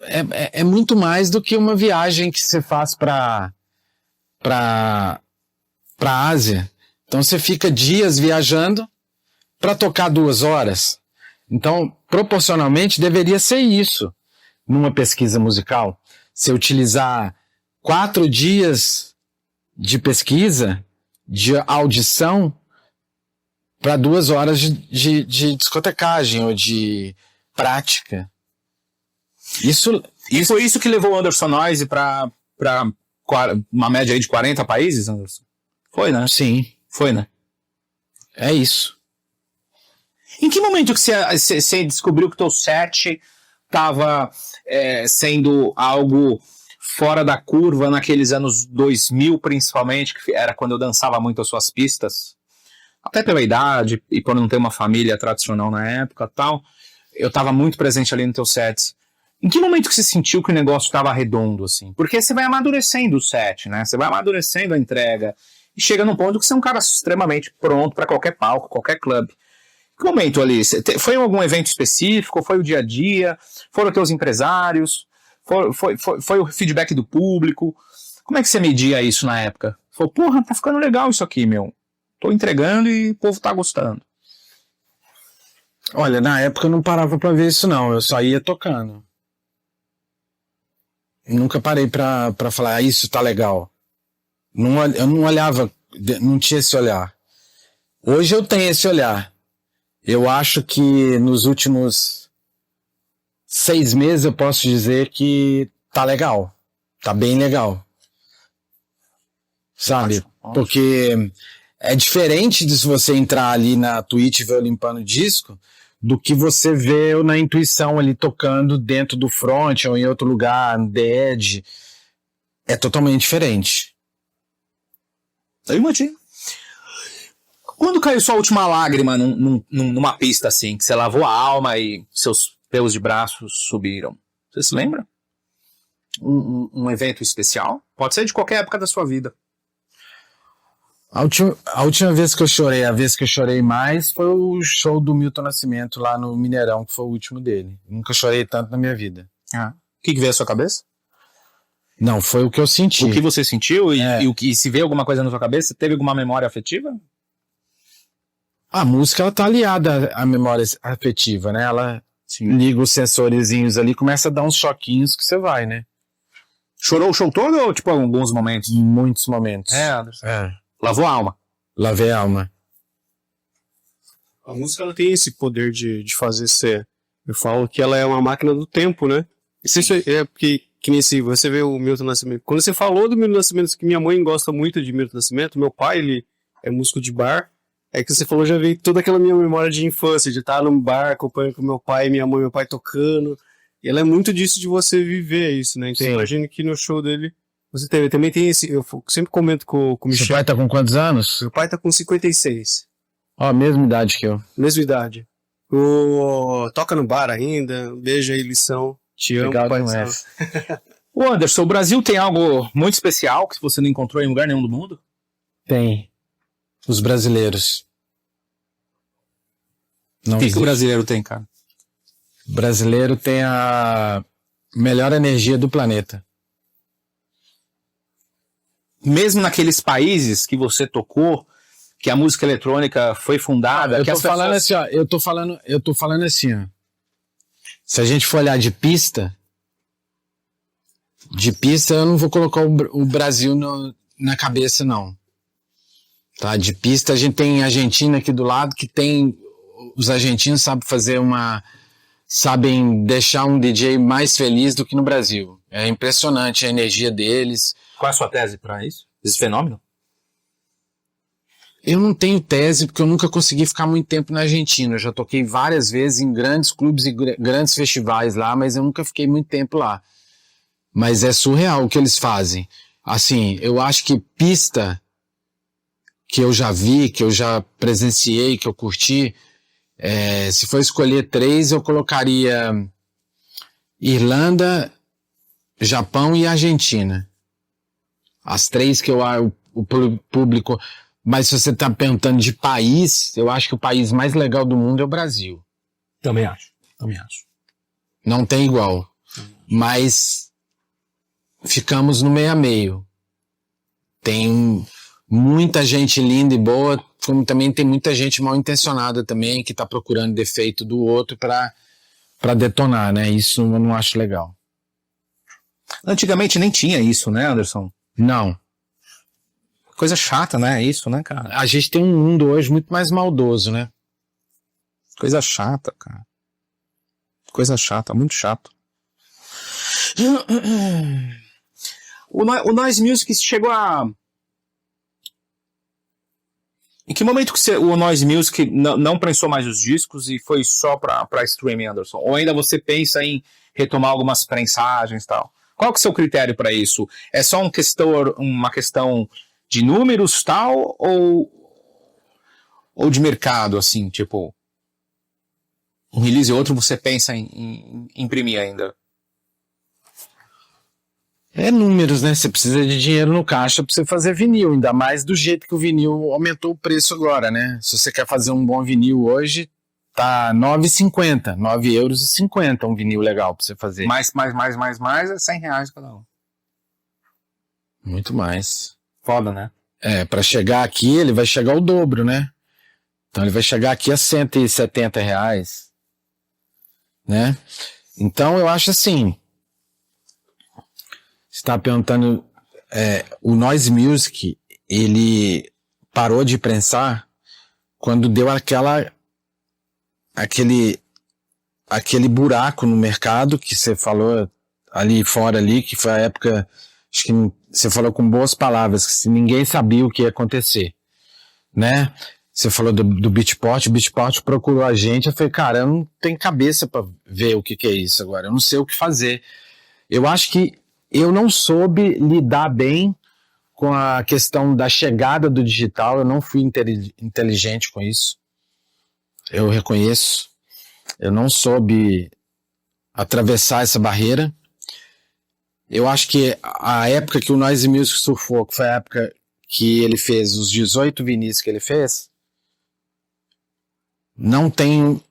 É muito mais do que uma viagem que você faz para Ásia. Então você fica dias viajando para tocar 2 horas. Então, proporcionalmente, deveria ser isso numa pesquisa musical. Se utilizar 4 dias de pesquisa, de audição, para 2 horas de discotecagem ou de prática. E foi isso que levou o Anderson Noise para uma média aí de 40 países, Anderson? Foi, né? Sim. Foi, né? É isso. Em que momento que você descobriu que o teu set estava sendo algo fora da curva naqueles anos 2000, principalmente, que era quando eu dançava muito as suas pistas? Até pela idade e por não ter uma família tradicional na época e tal, eu estava muito presente ali no teu set. Em que momento que você sentiu que o negócio estava redondo, assim? Porque você vai amadurecendo o set, né? Você vai amadurecendo a entrega e chega num ponto que você é um cara extremamente pronto para qualquer palco, qualquer clube. Que momento ali? Foi algum evento específico? Foi o dia a dia? Foram teus empresários? Foi o feedback do público? Como é que você media isso na época? Falou, porra, tá ficando legal isso aqui, meu. Tô entregando e o povo tá gostando. Olha, na época eu não parava pra ver isso não, eu só ia tocando. Eu nunca parei pra falar, isso tá legal. Eu não olhava, não tinha esse olhar. Hoje eu tenho esse olhar. Eu acho que nos últimos 6 meses eu posso dizer que tá legal. Tá bem legal. Sabe? Porque é diferente de se você entrar ali na Twitch e ver eu limpando disco, do que você vê eu na intuição ali tocando dentro do front ou em outro lugar, no The Edge. É totalmente diferente. Eu imagino. Quando caiu sua última lágrima numa pista assim, que você lavou a alma e seus pelos de braços subiram? Você se lembra? Um evento especial? Pode ser de qualquer época da sua vida. A última vez que eu chorei, a vez que eu chorei mais, foi o show do Milton Nascimento lá no Mineirão, que foi o último dele. Nunca chorei tanto na minha vida. O que veio à sua cabeça? Não, foi o que eu senti. O que você sentiu e se veio alguma coisa na sua cabeça, teve alguma memória afetiva? A música, ela tá aliada à memória afetiva, né? Ela liga os sensorizinhos ali, começa a dar uns choquinhos que você vai, né? Chorou o show todo ou tipo alguns momentos? Muitos momentos. Anderson. É. Lavou a alma. Lavei a alma. A música ela tem esse poder de fazer ser. Eu falo que ela é uma máquina do tempo, né? Isso é porque, que nem se você vê o Milton Nascimento. Quando você falou do Milton Nascimento, que minha mãe gosta muito de Milton Nascimento, meu pai, ele é músico de bar. É que você falou, já veio toda aquela minha memória de infância, de estar num bar acompanhando com meu pai, minha mãe, meu pai tocando. E ela é muito disso de você viver isso, né? Então imagino que no show dele você teve. Também tem esse. Eu sempre comento com o Michel. Seu pai tá com quantos anos? Meu pai tá com 56. Ó, mesma idade que eu. Mesma idade. Toca no bar ainda. Beijo aí, lição. Te amo, legal pai. demais. O Anderson, o Brasil tem algo muito especial que você não encontrou em lugar nenhum do mundo? Tem. Os brasileiros. Não O que o existe. brasileiro tem, cara? O brasileiro tem a melhor energia do planeta. Mesmo naqueles países que você tocou, que a música eletrônica foi fundada... Eu tô falando assim, ó. Eu tô falando assim, ó. Se a gente for olhar de pista eu não vou colocar o Brasil na cabeça, não. Tá? De pista a gente tem Argentina aqui do lado, que tem... Os argentinos sabem deixar um DJ mais feliz do que no Brasil. É impressionante a energia deles. Qual é a sua tese para isso? Esse fenômeno? Eu não tenho tese porque eu nunca consegui ficar muito tempo na Argentina. Eu já toquei várias vezes em grandes clubes e grandes festivais lá, mas eu nunca fiquei muito tempo lá. Mas é surreal o que eles fazem. Assim, eu acho que pista que eu já vi, que eu já presenciei, que eu curti, se for escolher 3, eu colocaria Irlanda, Japão e Argentina. As 3 que o público... Mas se você está perguntando de país, eu acho que o país mais legal do mundo é o Brasil. Também acho. Não tem igual. Mas ficamos no meio a meio. Tem muita gente linda e boa, como também tem muita gente mal intencionada também, que está procurando defeito do outro para detonar, né? Isso eu não acho legal. Antigamente nem tinha isso, né, Anderson? Não. Coisa chata, né? Isso, né, cara? A gente tem um mundo hoje muito mais maldoso, né? Coisa chata, cara. Coisa chata, muito chato. O Noise Music chegou a Em que momento que o Noise Music não prensou mais os discos e foi só para streaming, Anderson? Ou ainda você pensa em retomar algumas prensagens e tal? Qual que é o seu critério para isso? É só uma questão de números tal ou de mercado, assim, tipo, um release e outro você pensa em imprimir ainda? É números, né? Você precisa de dinheiro no caixa pra você fazer vinil, ainda mais do jeito que o vinil aumentou o preço agora, né? Se você quer fazer um bom vinil hoje, tá R$ 9,50, 9,50 € um vinil legal pra você fazer. Mais é R$100 cada um. Muito mais. Foda, né? É, pra chegar aqui, ele vai chegar o dobro, né? Então ele vai chegar aqui a R$170, né? Então eu acho assim, você está perguntando, o Noise Music, ele parou de prensar quando deu aquele buraco no mercado que você falou ali fora ali, que foi a época, acho que você falou com boas palavras, que ninguém sabia o que ia acontecer, né? Você falou do Beatport, o Beatport procurou a gente, eu falei, cara, eu não tenho cabeça para ver o que é isso agora, eu não sei o que fazer. Eu acho que eu não soube lidar bem com a questão da chegada do digital, eu não fui inteligente com isso. Eu reconheço. Eu não soube atravessar essa barreira. Eu acho que a época que o Noise Music surfou, que foi a época que ele fez os 18 vinis que ele fez, não tem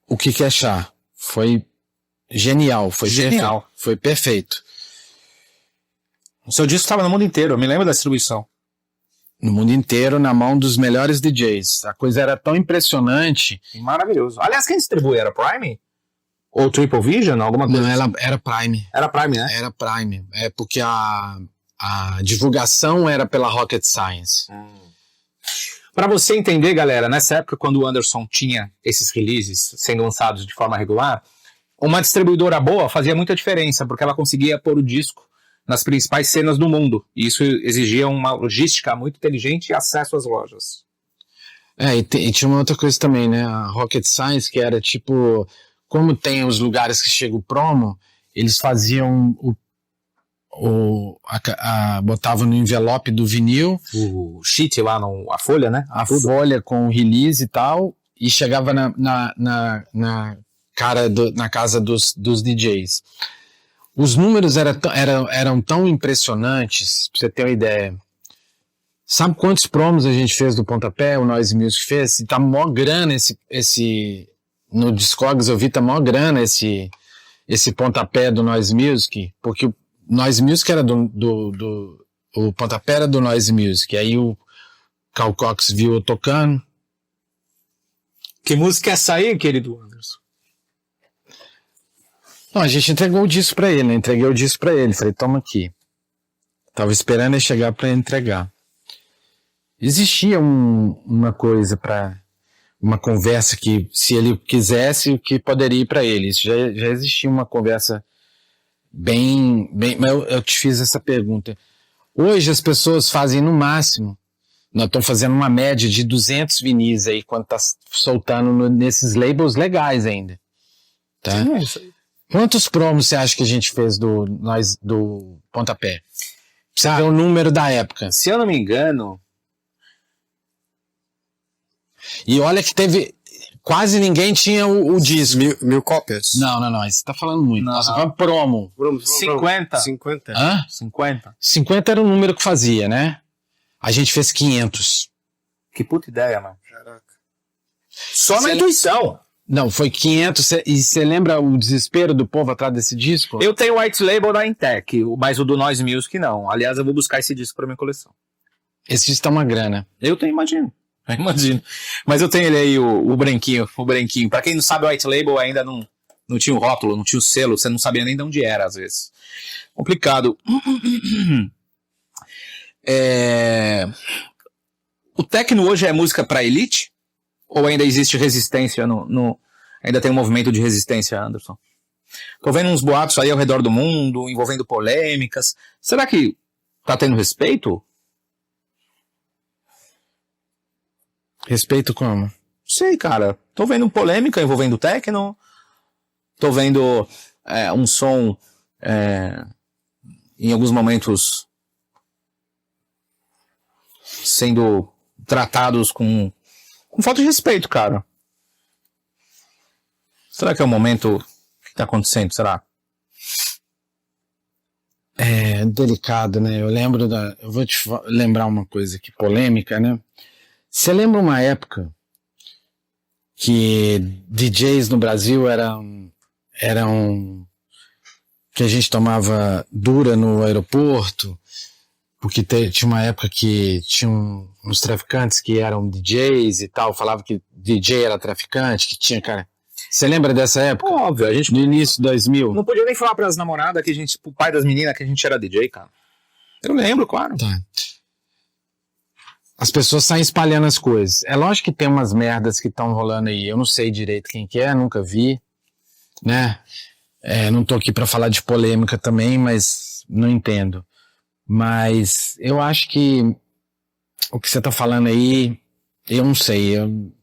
o que achar. Foi genial, foi genial. Perfeito, foi perfeito. O seu disco estava no mundo inteiro, eu me lembro da distribuição. No mundo inteiro, na mão dos melhores DJs. A coisa era tão impressionante. Maravilhoso. Aliás, quem distribui? Era Prime? Ou Triple Vision? Alguma coisa? Não, ela era Prime. Era Prime, né? Era Prime. É porque a divulgação era pela Rocket Science. Para você entender, galera, nessa época, quando o Anderson tinha esses releases sendo lançados de forma regular, uma distribuidora boa fazia muita diferença, porque ela conseguia pôr o disco nas principais cenas do mundo. E isso exigia uma logística muito inteligente e acesso às lojas. E tinha uma outra coisa também, né? A Rocket Science, que era tipo, como tem os lugares que chega o promo, eles faziam botavam no envelope do vinil o sheet lá, a folha, né? A folha com o release e tal, e chegava na casa dos DJs. Os números eram tão impressionantes, pra você ter uma ideia. Sabe quantos promos a gente fez do Pontapé, o Noise Music fez? E tá mó grana no Discogs eu vi, tá mó grana esse Pontapé do Noise Music, porque o Noise Music era o Pontapé era do Noise Music, aí o Carl Cox viu eu tocando. Que música é essa aí, querido Anderson? Não, a gente entregou o disco pra ele, né? Entreguei o disco pra ele. Falei, toma aqui. Tava esperando ele chegar pra entregar. Existia uma coisa uma conversa que, se ele quisesse, o que poderia ir pra ele. Isso já existia uma conversa bem, mas eu te fiz essa pergunta. Hoje as pessoas fazem no máximo, nós estamos fazendo uma média de 200 vinis aí, quando tá soltando nesses labels legais ainda. Tá? Sim, é isso aí. Quantos promos você acha que a gente fez do Pontapé? Você vê o número da época. Se eu não me engano... E olha que quase ninguém tinha o disco. Mil cópias? Não, você tá falando muito. Não, Nossa, foi promo. 50. 50. Hã? 50. 50 era o número que fazia, né? A gente fez 500. Que puta ideia, mano. Caraca. Só na intuição. Não, foi 500. E você lembra o desespero do povo atrás desse disco? Eu tenho o White Label da Intec, mas o do Noise Music não. Aliás, eu vou buscar esse disco pra minha coleção. Esse disco tá uma grana. Eu imagino. Mas eu tenho ele aí, o branquinho. Pra quem não sabe, o White Label ainda não tinha o rótulo, não tinha o selo, você não sabia nem de onde era, às vezes. Complicado. O techno hoje é música pra elite? Ou ainda existe resistência ainda tem um movimento de resistência, Anderson? Tô vendo uns boatos aí ao redor do mundo, envolvendo polêmicas. Será que tá tendo respeito? Respeito como? Sei, cara. Tô vendo polêmica envolvendo techno. Tô vendo um som em alguns momentos sendo tratados com falta de respeito, cara. Será que é o momento que tá acontecendo? Será? É delicado, né? Eu vou te lembrar uma coisa aqui, polêmica, né? Você lembra uma época que DJs no Brasil eram que a gente tomava dura no aeroporto, porque tinha uma época que tinha uns traficantes que eram DJs e tal, falava que DJ era traficante, que tinha, cara... Você lembra dessa época? Óbvio, a gente No início de 2000? não podia nem falar pras namoradas que pro pai das meninas que a gente era DJ, cara. Eu lembro, claro. Tá. As pessoas saem espalhando as coisas. É lógico que tem umas merdas que estão rolando aí. Eu não sei direito quem que é, nunca vi, né? Não tô aqui pra falar de polêmica também, mas não entendo. Mas eu acho que o que você tá falando aí, eu não sei. Eu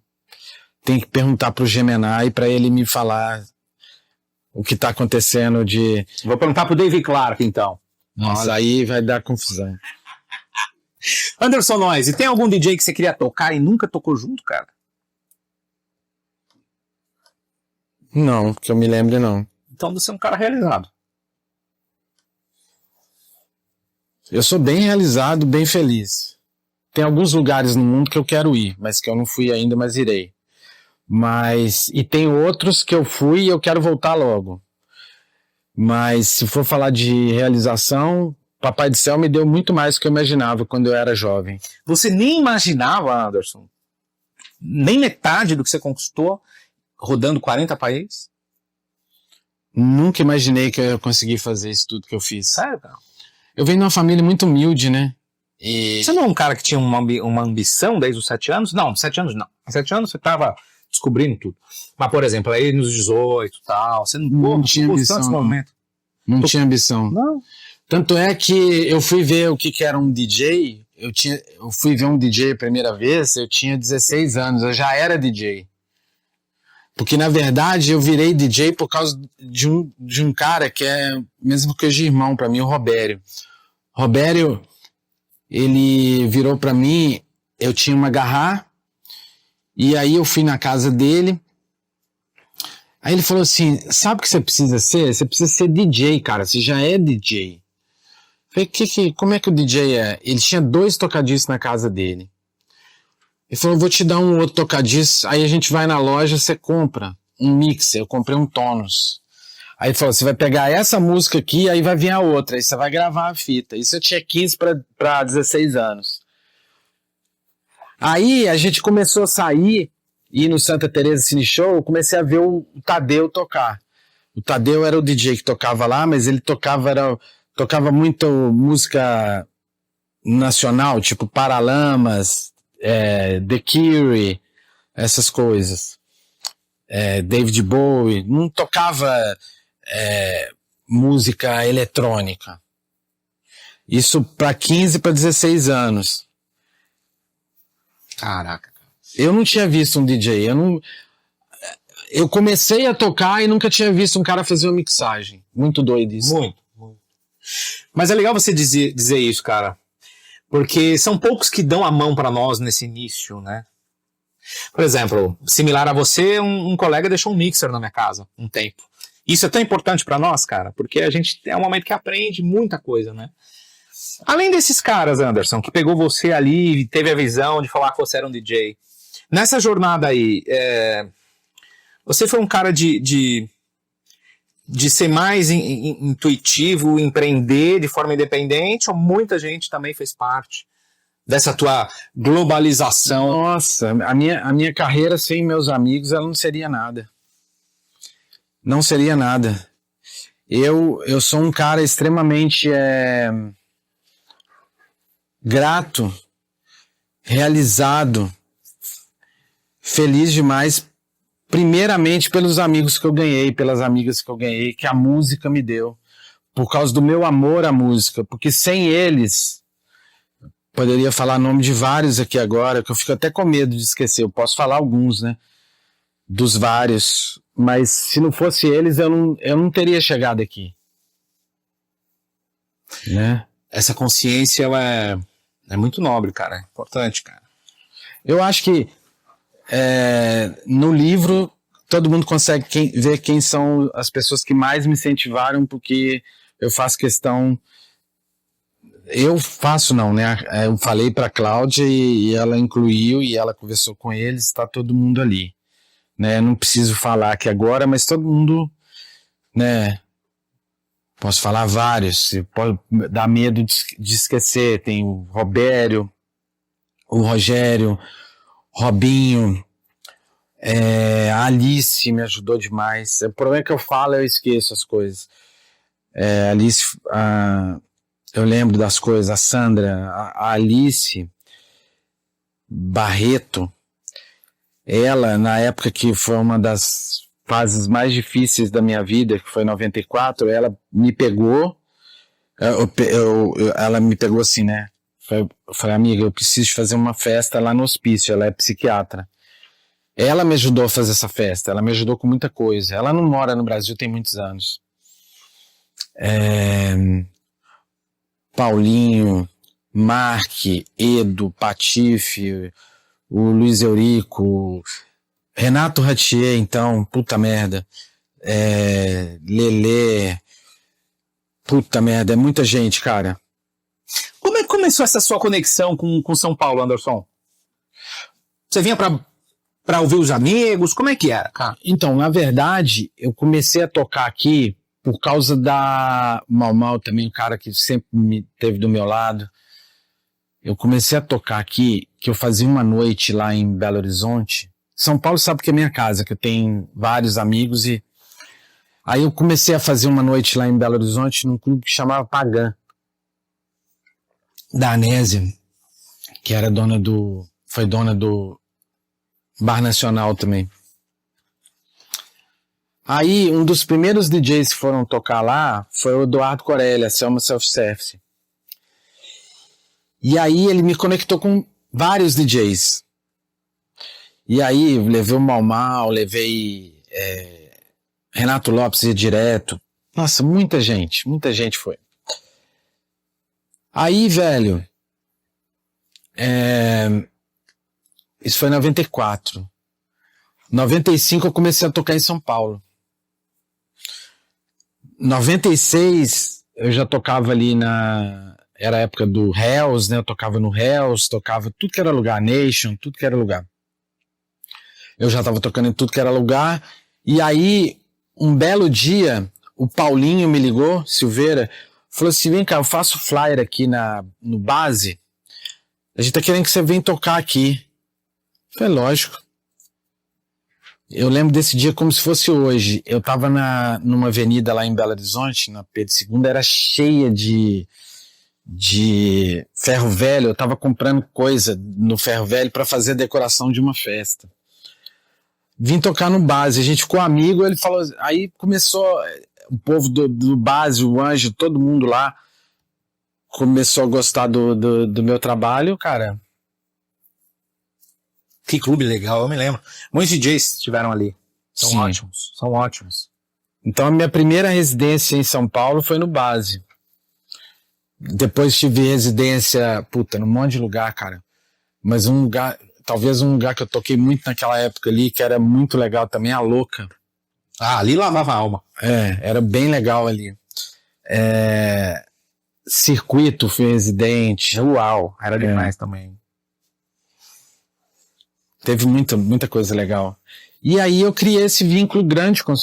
tenho que perguntar pro Gemenai pra ele me falar o que tá acontecendo de... Vou perguntar pro Dave Clark, então. Nossa, aí vai dar confusão. Anderson Noise, tem algum DJ que você queria tocar e nunca tocou junto, cara? Não, que eu me lembre, não. Então você é um cara realizado. Eu sou bem realizado, bem feliz. Tem alguns lugares no mundo que eu quero ir, mas que eu não fui ainda, mas irei. E tem outros que eu fui e eu quero voltar logo. Mas se for falar de realização, Papai do Céu me deu muito mais do que eu imaginava quando eu era jovem. Você nem imaginava, Anderson, nem metade do que você conquistou rodando 40 países? Nunca imaginei que eu ia conseguir fazer isso tudo que eu fiz. Sério, cara? Eu venho de uma família muito humilde, né? E Você não é um cara que tinha uma ambição desde os 7 anos? Não, 7 anos não. Há 7 anos você tava descobrindo tudo. Mas, por exemplo, aí nos 18 e tal, você não tinha ambição. Nesse momento. Não tinha ambição. Não. Tanto é que eu fui ver o que era um DJ. Eu fui ver um DJ a primeira vez, eu tinha 16 anos, eu já era DJ. Porque, na verdade, eu virei DJ por causa de um cara que é mesmo coisa de irmão pra mim, o Robério. Robério, ele virou pra mim, eu tinha uma garrafa, e aí eu fui na casa dele, aí ele falou assim, sabe o que você precisa ser? Você precisa ser DJ, cara, você já é DJ. Eu falei, como é que o DJ é? Ele tinha 2 tocadiscos na casa dele. Ele falou, vou te dar um outro tocadisco, aí a gente vai na loja, você compra um mixer, eu comprei um Tonus. Aí ele falou, você vai pegar essa música aqui, aí vai vir a outra, aí você vai gravar a fita. Isso eu tinha 15 para 16 anos. Aí a gente começou a sair, ir no Santa Teresa Cine Show, eu comecei a ver o Tadeu tocar. O Tadeu era o DJ que tocava lá, mas ele tocava muito música nacional, tipo Paralamas, The Cure, essas coisas. David Bowie, não tocava música eletrônica. Isso para 15 para 16 anos. Caraca. Eu não tinha visto um DJ, eu comecei a tocar e nunca tinha visto um cara fazer uma mixagem. Muito doido isso. Muito. Mas é legal você dizer isso, cara. Porque são poucos que dão a mão pra nós nesse início, né? Por exemplo, similar a você, um colega deixou um mixer na minha casa um tempo. Isso é tão importante pra nós, cara, porque a gente é um momento que aprende muita coisa, né? Além desses caras, Anderson, que pegou você ali e teve a visão de falar que você era um DJ. Nessa jornada aí, você foi um cara de ser mais intuitivo, empreender de forma independente, ou muita gente também fez parte dessa tua globalização? Nossa, a minha carreira sem meus amigos, ela não seria nada. Não seria nada. Eu sou um cara extremamente grato, realizado, feliz demais, primeiramente pelos amigos que eu ganhei, pelas amigas que eu ganhei, que a música me deu, por causa do meu amor à música, porque sem eles, poderia falar nome de vários aqui agora, que eu fico até com medo de esquecer. Eu posso falar alguns, né? Dos vários. Mas se não fosse eles, eu não teria chegado aqui. Né? Essa consciência, ela é muito nobre, cara. É importante, cara. Eu acho que no livro todo mundo consegue ver quem são as pessoas que mais me incentivaram, porque eu faço questão. Eu faço não, né? Eu falei para a Cláudia e ela incluiu e ela conversou com eles, está todo mundo ali. Né? Não preciso falar aqui agora, mas todo mundo, né? Posso falar vários, pode dar medo de esquecer. Tem o Robério, o Rogério, Robinho, a Alice me ajudou demais. O problema é que eu falo, eu esqueço as coisas. A Alice, eu lembro das coisas. A Sandra, a Alice Barreto, ela, na época que foi uma das fases mais difíceis da minha vida, que foi em 94, ela me pegou, ela me pegou assim, né? Eu falei, amiga, eu preciso fazer uma festa lá no hospício, ela é psiquiatra. Ela me ajudou a fazer essa festa, ela me ajudou com muita coisa. Ela não mora no Brasil tem muitos anos. Paulinho, Mark, Edo, Patife, o Luiz Eurico, Renato Ratier, então, puta merda, Lelê, puta merda, é muita gente, cara. Como é que começou essa sua conexão com São Paulo, Anderson? Você vinha pra ouvir os amigos? Como é que era, cara? Então, na verdade, eu comecei a tocar aqui por causa da Mal também, um cara que sempre me teve do meu lado. Eu comecei a tocar aqui, que eu fazia uma noite lá em Belo Horizonte. São Paulo sabe que é minha casa, que eu tenho vários amigos e... Aí eu comecei a fazer uma noite lá em Belo Horizonte num clube que chamava Pagan, da Anésia, que era foi dona do Bar Nacional também. Aí um dos primeiros DJs que foram tocar lá foi o Eduardo Corelli, a Selma Self-Service. E aí ele me conectou com vários DJs. E aí levei o Mal, levei Renato Lopes ia direto. Nossa, muita gente foi. Aí, velho, isso foi em 94. 95 eu comecei a tocar em São Paulo. 96 eu já tocava ali era a época do Hells, né? Eu tocava no Hells, tocava tudo que era lugar, Nation, tudo que era lugar. Eu já tava tocando em tudo que era lugar. E aí, um belo dia, o Paulinho me ligou, Silveira, falou assim, vem cá, eu faço flyer aqui no Base, a gente tá querendo que você venha tocar aqui. Eu falei, lógico. Eu lembro desse dia como se fosse hoje. Eu tava numa avenida lá em Belo Horizonte, na Pedro II, era cheia de ferro velho. Eu tava comprando coisa no ferro velho para fazer a decoração de uma festa. Vim tocar no Base, a gente ficou amigo, ele falou, aí começou o povo do Base, o Anjo, todo mundo lá começou a gostar do meu trabalho, cara. Que clube legal, eu me lembro. Muitos DJs estiveram ali. São Sim. ótimos, são ótimos. Então a minha primeira residência em São Paulo foi no Base. Depois tive residência, num monte de lugar, cara. Mas talvez um lugar que eu toquei muito naquela época ali, que era muito legal também, a Louca. Ah, ali lavava a alma. Era bem legal ali. Circuito, fui residente. Uau, era demais também. Teve muita coisa legal. E aí eu criei esse vínculo grande com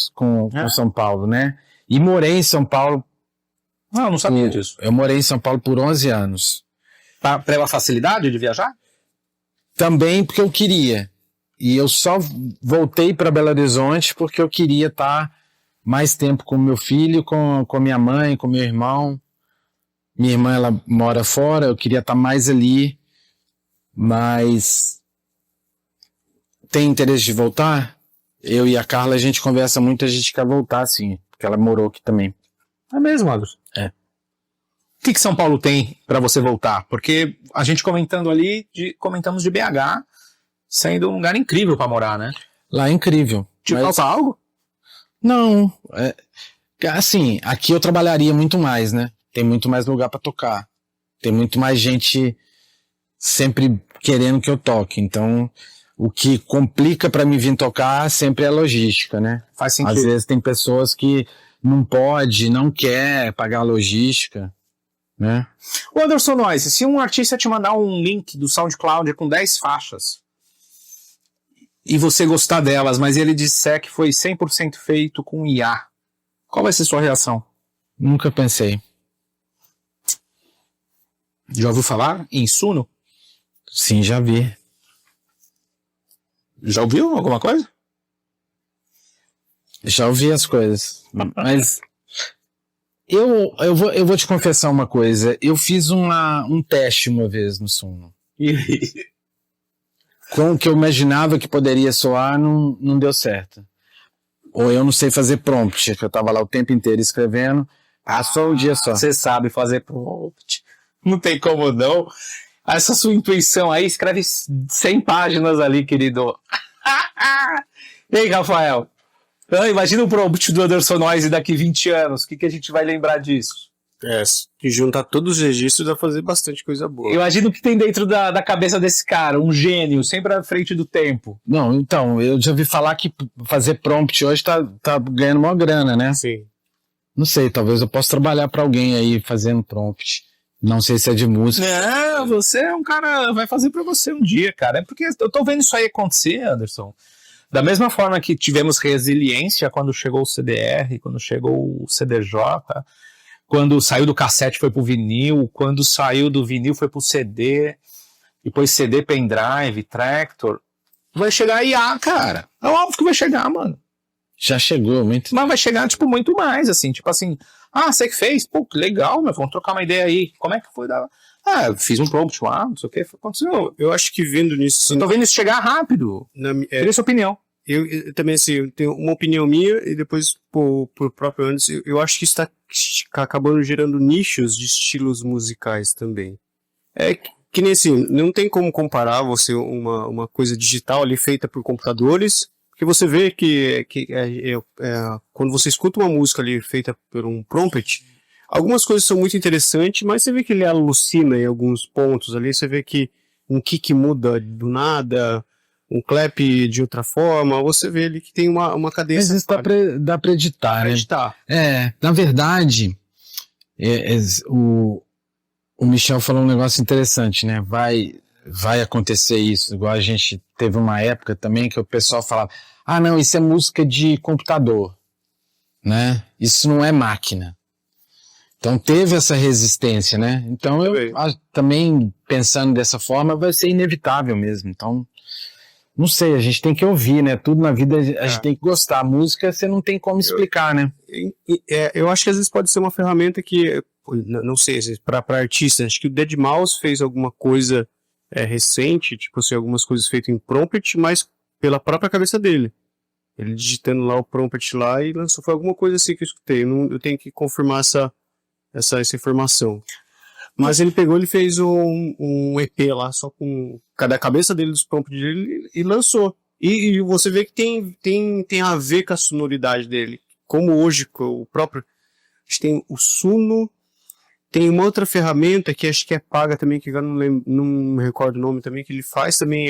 São Paulo, né? E morei em São Paulo. Não, eu não sabia disso. Eu morei em São Paulo por 11 anos. Pela facilidade de viajar? Também porque eu queria. E eu só voltei para Belo Horizonte porque eu queria estar mais tempo com meu filho, com minha mãe, com meu irmão. Minha irmã, ela mora fora, eu queria estar mais ali. Mas tem interesse de voltar? Eu e a Carla, a gente conversa muito, a gente quer voltar, sim. Porque ela morou aqui também. É mesmo, Anderson? É. que São Paulo tem para você voltar? Porque a gente comentando ali, comentamos de BH, sendo um lugar incrível para morar, né? Lá é incrível. Te falta algo? Não, assim, aqui eu trabalharia muito mais, né? Tem muito mais lugar para tocar. Tem muito mais gente sempre querendo que eu toque. Então, o que complica para mim vir tocar sempre é a logística, né? Faz sentido. Às vezes tem pessoas que não pode, não quer pagar a logística, né? O Anderson Noise, se um artista te mandar um link do SoundCloud com 10 faixas e você gostar delas, mas ele disser que foi 100% feito com IA, qual vai ser sua reação? Nunca pensei. Já ouviu falar em Suno? Sim, já vi. Já ouviu alguma coisa? Já ouvi as coisas, mas eu vou te confessar uma coisa. Eu fiz um teste uma vez no Suno. Com o que eu imaginava que poderia soar, não deu certo. Ou eu não sei fazer prompt, que eu tava lá o tempo inteiro escrevendo, só um dia só. Você sabe fazer prompt. Não tem como não. Essa sua intuição aí, escreve 100 páginas ali, querido. E aí, Rafael? Imagina o prompt do Anderson Noise daqui 20 anos. O que a gente vai lembrar disso? Se juntar todos os registros dá pra fazer bastante coisa boa. Imagina o que tem dentro da cabeça desse cara. Um gênio, sempre à frente do tempo. Não, então, eu já ouvi falar que fazer prompt hoje tá ganhando maior grana, né? Sim. Não sei, talvez eu possa trabalhar pra alguém aí fazendo prompt. Não sei se é de música. Não, você é um cara, vai fazer pra você um dia, cara. É porque eu tô vendo isso aí acontecer, Anderson. Da mesma forma que tivemos resiliência quando chegou o CDR, quando chegou o CDJ, quando saiu do cassete foi pro vinil, quando saiu do vinil foi pro CD, depois CD, pendrive, Tractor. Vai chegar a IA, cara. É óbvio que vai chegar, mano. Já chegou muito. Mas vai chegar, tipo, muito mais, assim. Tipo assim, você que fez? Pô, que legal, meu. Vamos trocar uma ideia aí. Como é que foi? Fiz um prompt lá, não sei o que. Aconteceu. Eu acho que vendo nisso... Eu tô vendo isso chegar rápido. Queria sua opinião. Eu também, assim, eu tenho uma opinião minha e depois pro próprio Anderson, eu acho que está acabando gerando nichos de estilos musicais também. Que nem assim, não tem como comparar você uma coisa digital ali feita por computadores, porque você vê que quando você escuta uma música ali feita por um prompt, algumas coisas são muito interessantes, mas você vê que ele alucina em alguns pontos ali, você vê que um kick muda do nada, um clap de outra forma, você vê ali que tem uma cadência. Mas isso dá pra editar, né? Na verdade, o Michel falou um negócio interessante, né? Vai acontecer isso, igual a gente teve uma época também que o pessoal falava, não, isso é música de computador, né? Isso não é máquina. Então teve essa resistência, né? Então eu também, pensando dessa forma, vai ser inevitável mesmo. Então, não sei, a gente tem que ouvir, né? Tudo na vida a gente tem que gostar. A música você não tem como explicar, né? Eu acho que às vezes pode ser uma ferramenta que, não sei, para artistas, acho que o Deadmau5 fez alguma coisa recente, tipo assim, algumas coisas feitas em prompt, mas pela própria cabeça dele. Ele digitando lá o prompt lá e lançou, foi alguma coisa assim que eu escutei. Eu tenho que confirmar essa informação. Mas ele fez um EP lá, só com cada cabeça dele, dos prompts dele, e lançou. E você vê que tem a ver com a sonoridade dele. Como hoje, o próprio... A gente tem o Suno, tem uma outra ferramenta que acho que é paga também, que agora não me recordo o nome também, que ele faz também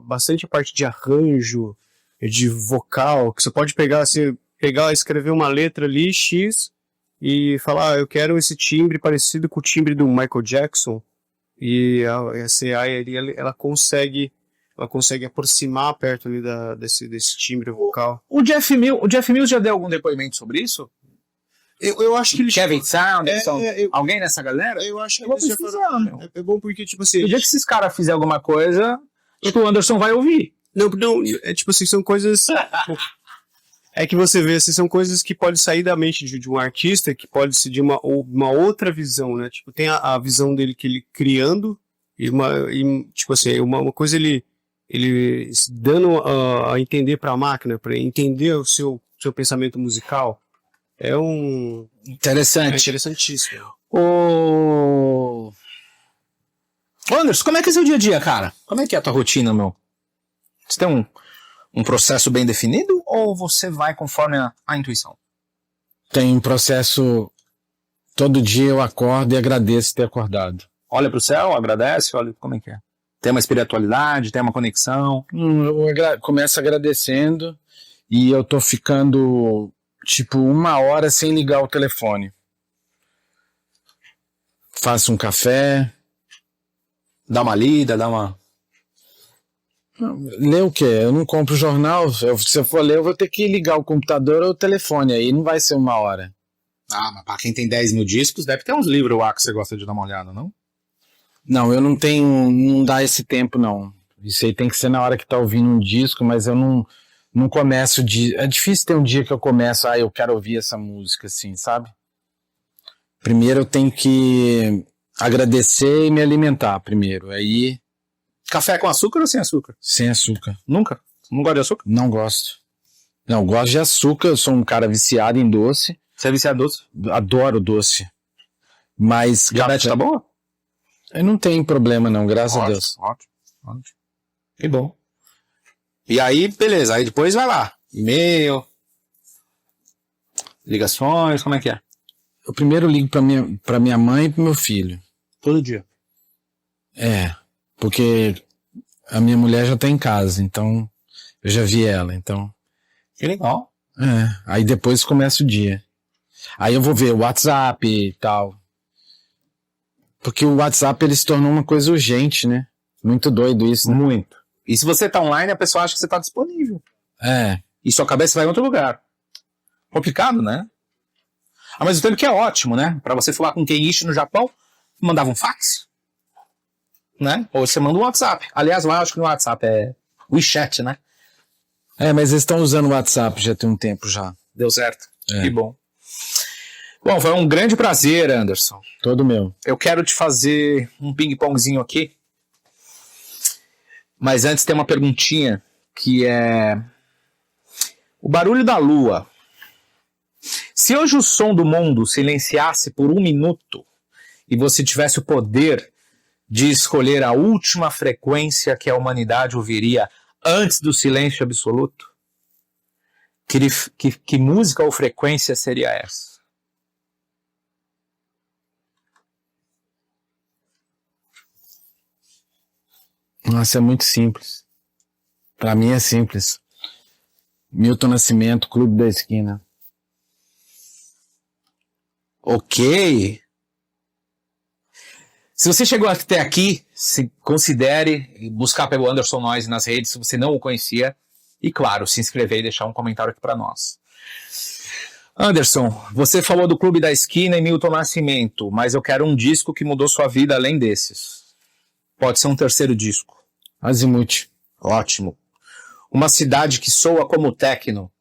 bastante a parte de arranjo, de vocal, que você pode pegar, escrever uma letra ali, X... e falar, eu quero esse timbre parecido com o timbre do Michael Jackson, e a CI ela consegue aproximar perto ali desse timbre vocal. O Jeff Mills já deu algum depoimento sobre isso? Eu acho que ele... Kevin Sound, alguém nessa galera? Eu acho que eu vou precisar, meu. É bom porque, tipo assim... O dia que esses caras fizerem alguma coisa, o Anderson vai ouvir. Não, tipo assim, são coisas... que você vê, assim, são coisas que podem sair da mente de um artista, que pode ser de uma outra visão, né? Tipo, tem a visão dele que ele criando, e tipo assim, uma coisa ele dando a entender para a máquina, para entender o seu pensamento musical. É interessantíssimo. Ô Anderson, como é que é seu dia a dia, cara? Como é que é a tua rotina, meu? Você tem um processo bem definido ou você vai conforme a intuição? Tem um processo. Todo dia eu acordo e agradeço ter acordado. Olha pro céu, agradece, olha como é que é. Tem uma espiritualidade, tem uma conexão. Eu começo agradecendo e eu tô ficando tipo 1 hora sem ligar o telefone. Faço um café. Dá uma lida, dá uma... Ler o quê? Eu não compro jornal. Se eu for ler, eu vou ter que ligar o computador ou o telefone. Aí não vai ser 1 hora. Ah, mas pra quem tem 10 mil discos, deve ter uns livros lá que você gosta de dar uma olhada, não? Não, eu não tenho. Não dá esse tempo, não. Isso aí tem que ser na hora que tá ouvindo um disco, mas eu não começo de. É difícil ter um dia que eu começo, eu quero ouvir essa música, assim, sabe? Primeiro eu tenho que agradecer e me alimentar primeiro. Aí. Café com açúcar ou sem açúcar? Sem açúcar. Nunca? Não gosta de açúcar? Não gosto. Não, gosto de açúcar, eu sou um cara viciado em doce. Você é viciado doce? Adoro doce. Mas. Diabetes tá boa? Eu não tenho problema, não, graças a Deus. Ótimo. Que bom. E aí, beleza. Aí depois vai lá. E-mail. Ligações, como é que é? Eu primeiro ligo pra minha mãe e pro meu filho. Todo dia. Porque a minha mulher já tá em casa, então eu já vi ela, então. Que legal. Aí depois começa o dia. Aí eu vou ver o WhatsApp e tal. Porque o WhatsApp ele se tornou uma coisa urgente, né? Muito doido isso, né? Muito. E se você tá online, a pessoa acha que você tá disponível. E sua cabeça vai em outro lugar. Complicado, né? Ao mesmo tempo que é ótimo, né? Pra você falar com quem ixi no Japão, mandava um fax. Né? Ou você manda um WhatsApp. Aliás, eu acho que no WhatsApp é WeChat, né? Mas eles estão usando o WhatsApp já tem um tempo já. Deu certo. Que bom. Bom, foi um grande prazer, Anderson. Todo meu. Eu quero te fazer um ping-pongzinho aqui. Mas antes tem uma perguntinha que é... O barulho da lua. Se hoje o som do mundo silenciasse por 1 minuto e você tivesse o poder de escolher a última frequência que a humanidade ouviria antes do silêncio absoluto, que música ou frequência seria essa? Nossa, é muito simples. Pra mim é simples. Milton Nascimento, Clube da Esquina. Ok. Se você chegou até aqui, considere buscar pelo Anderson Noise nas redes se você não o conhecia. E claro, se inscrever e deixar um comentário aqui para nós. Anderson, você falou do Clube da Esquina e Milton Nascimento, mas eu quero um disco que mudou sua vida além desses. Pode ser um terceiro disco. Azimuth. Ótimo. Uma cidade que soa como techno.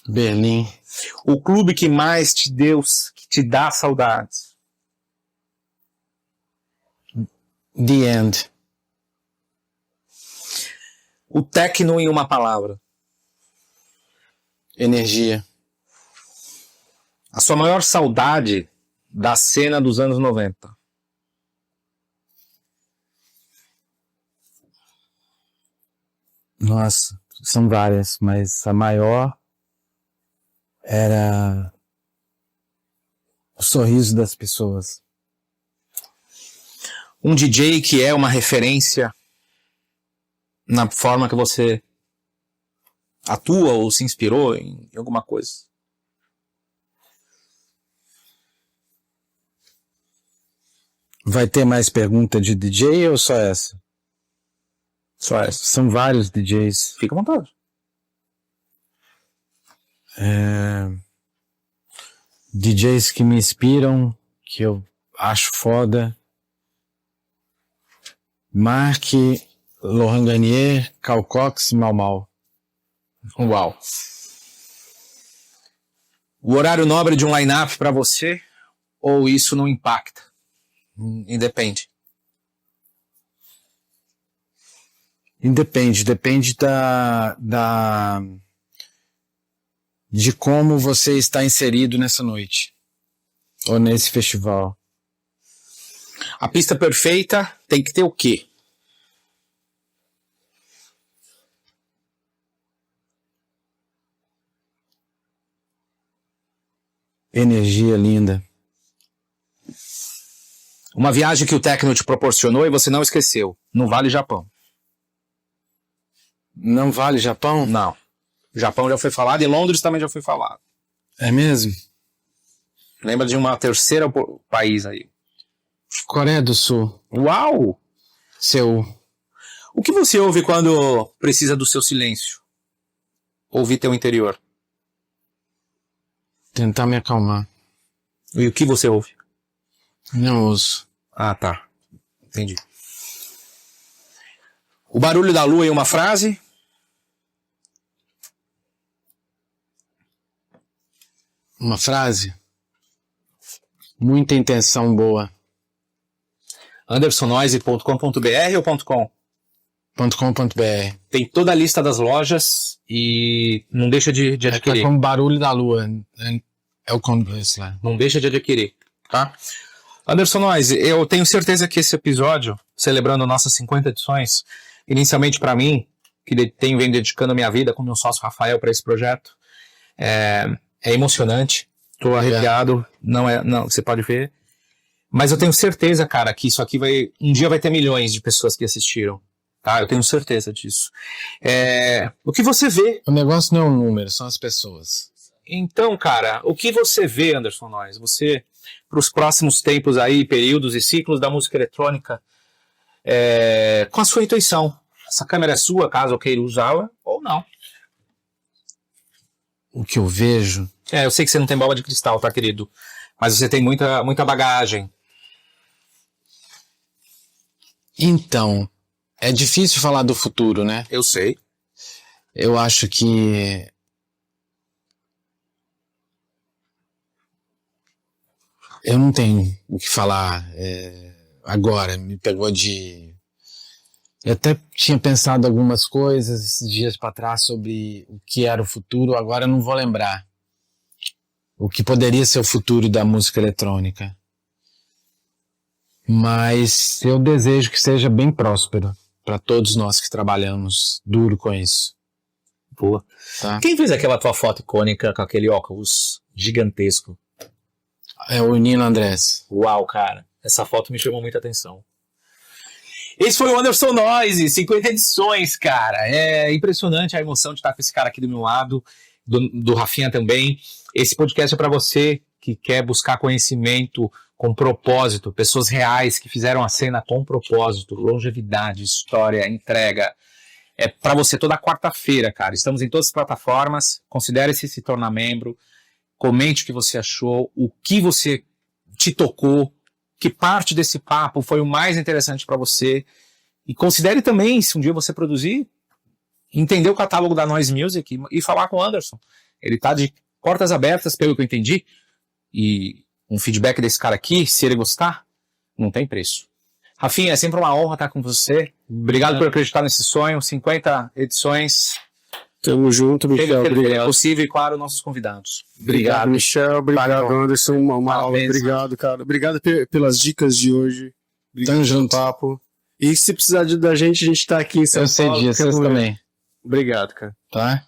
Berlim. O clube que mais que te dá saudades. The End. O techno em uma palavra. Energia. A sua maior saudade da cena dos anos 90. Nossa, são várias, mas a maior era o sorriso das pessoas. Um DJ que é uma referência na forma que você atua ou se inspirou em alguma coisa. Vai ter mais pergunta de DJ ou só essa? Só essa. São vários DJs. Fica à vontade. DJs que me inspiram, que eu acho foda. Mark, Laurent Garnier, Carl Cox, Mau Mau. Uau. O horário nobre de um line-up pra você ou isso não impacta? Independe. Depende de como você está inserido nessa noite. Ou nesse festival? A pista perfeita tem que ter o quê? Energia linda. Uma viagem que o techno te proporcionou e você não esqueceu. No Vale Japão. Não vale Japão? Não. Japão já foi falado e Londres também já foi falado. É mesmo? Lembra de uma terceira país aí. Coreia do Sul. Uau! Seul. O que você ouve quando precisa do seu silêncio? Ouvir teu interior. Tentar me acalmar. E o que você ouve? Não ouço. Ah, tá. Entendi. O barulho da lua em uma frase? Uma frase? Muita intenção boa. andersonnoise.com.br ou .com? .com.br. Tem toda a lista das lojas e não deixa de É adquirir. como barulho da lua. É o converse lá. Não deixa de adquirir, tá? Anderson Noise, eu tenho certeza que esse episódio, celebrando nossas 50 edições, inicialmente para mim, que tenho vem dedicando a minha vida com meu sócio Rafael para esse projeto, é emocionante. Tô arrepiado, não, você pode ver. Mas eu tenho certeza, cara, que isso aqui um dia vai ter milhões de pessoas que assistiram. Tá? Eu tenho certeza disso. O que você vê? O negócio não é um número, são as pessoas. Então, cara, o que você vê, Anderson Noise? Você, para os próximos tempos aí, períodos e ciclos da música eletrônica, com a sua intuição. Essa câmera é sua, caso eu queira usá-la, ou não. O que eu vejo... Eu sei que você não tem bola de cristal, tá, querido? Mas você tem muita bagagem. Então, é difícil falar do futuro, né? Eu sei. Eu acho que... Eu não tenho o que falar agora. Me pegou de... Eu até tinha pensado algumas coisas esses dias para trás sobre o que era o futuro, agora eu não vou lembrar. O que poderia ser o futuro da música eletrônica. Mas eu desejo que seja bem próspero para todos nós que trabalhamos duro com isso. Boa. Tá? Quem fez aquela tua foto icônica com aquele óculos gigantesco? É o Nino Andrés. Uau, cara. Essa foto me chamou muita atenção. Esse foi o Anderson Noise, 50 edições, cara. É impressionante a emoção de estar com esse cara aqui do meu lado, do Rafinha também. Esse podcast é para você que quer buscar conhecimento com propósito, pessoas reais que fizeram a cena com propósito, longevidade, história, entrega. É para você toda quarta-feira, cara. Estamos em todas as plataformas. Considere-se se tornar membro. Comente o que você achou, o que você te tocou, que parte desse papo foi o mais interessante para você. E considere também, se um dia você produzir, entender o catálogo da Noise Music e falar com o Anderson. Ele está de portas abertas, pelo que eu entendi. E um feedback desse cara aqui, se ele gostar, não tem preço. Rafinha, é sempre uma honra estar com você. Obrigado por acreditar nesse sonho. 50 edições. Tamo junto, Michel. Obrigado. É possível e, claro, nossos convidados. Obrigado, Michel. Obrigado, Anderson. Uma aula. Parabéns. Obrigado, cara. Obrigado pelas dicas de hoje. Obrigado Tamo pelo junto. papo. E se precisar da gente, a gente tá aqui em São Eu sei Paulo. disso, vocês também. Obrigado, cara. Tá?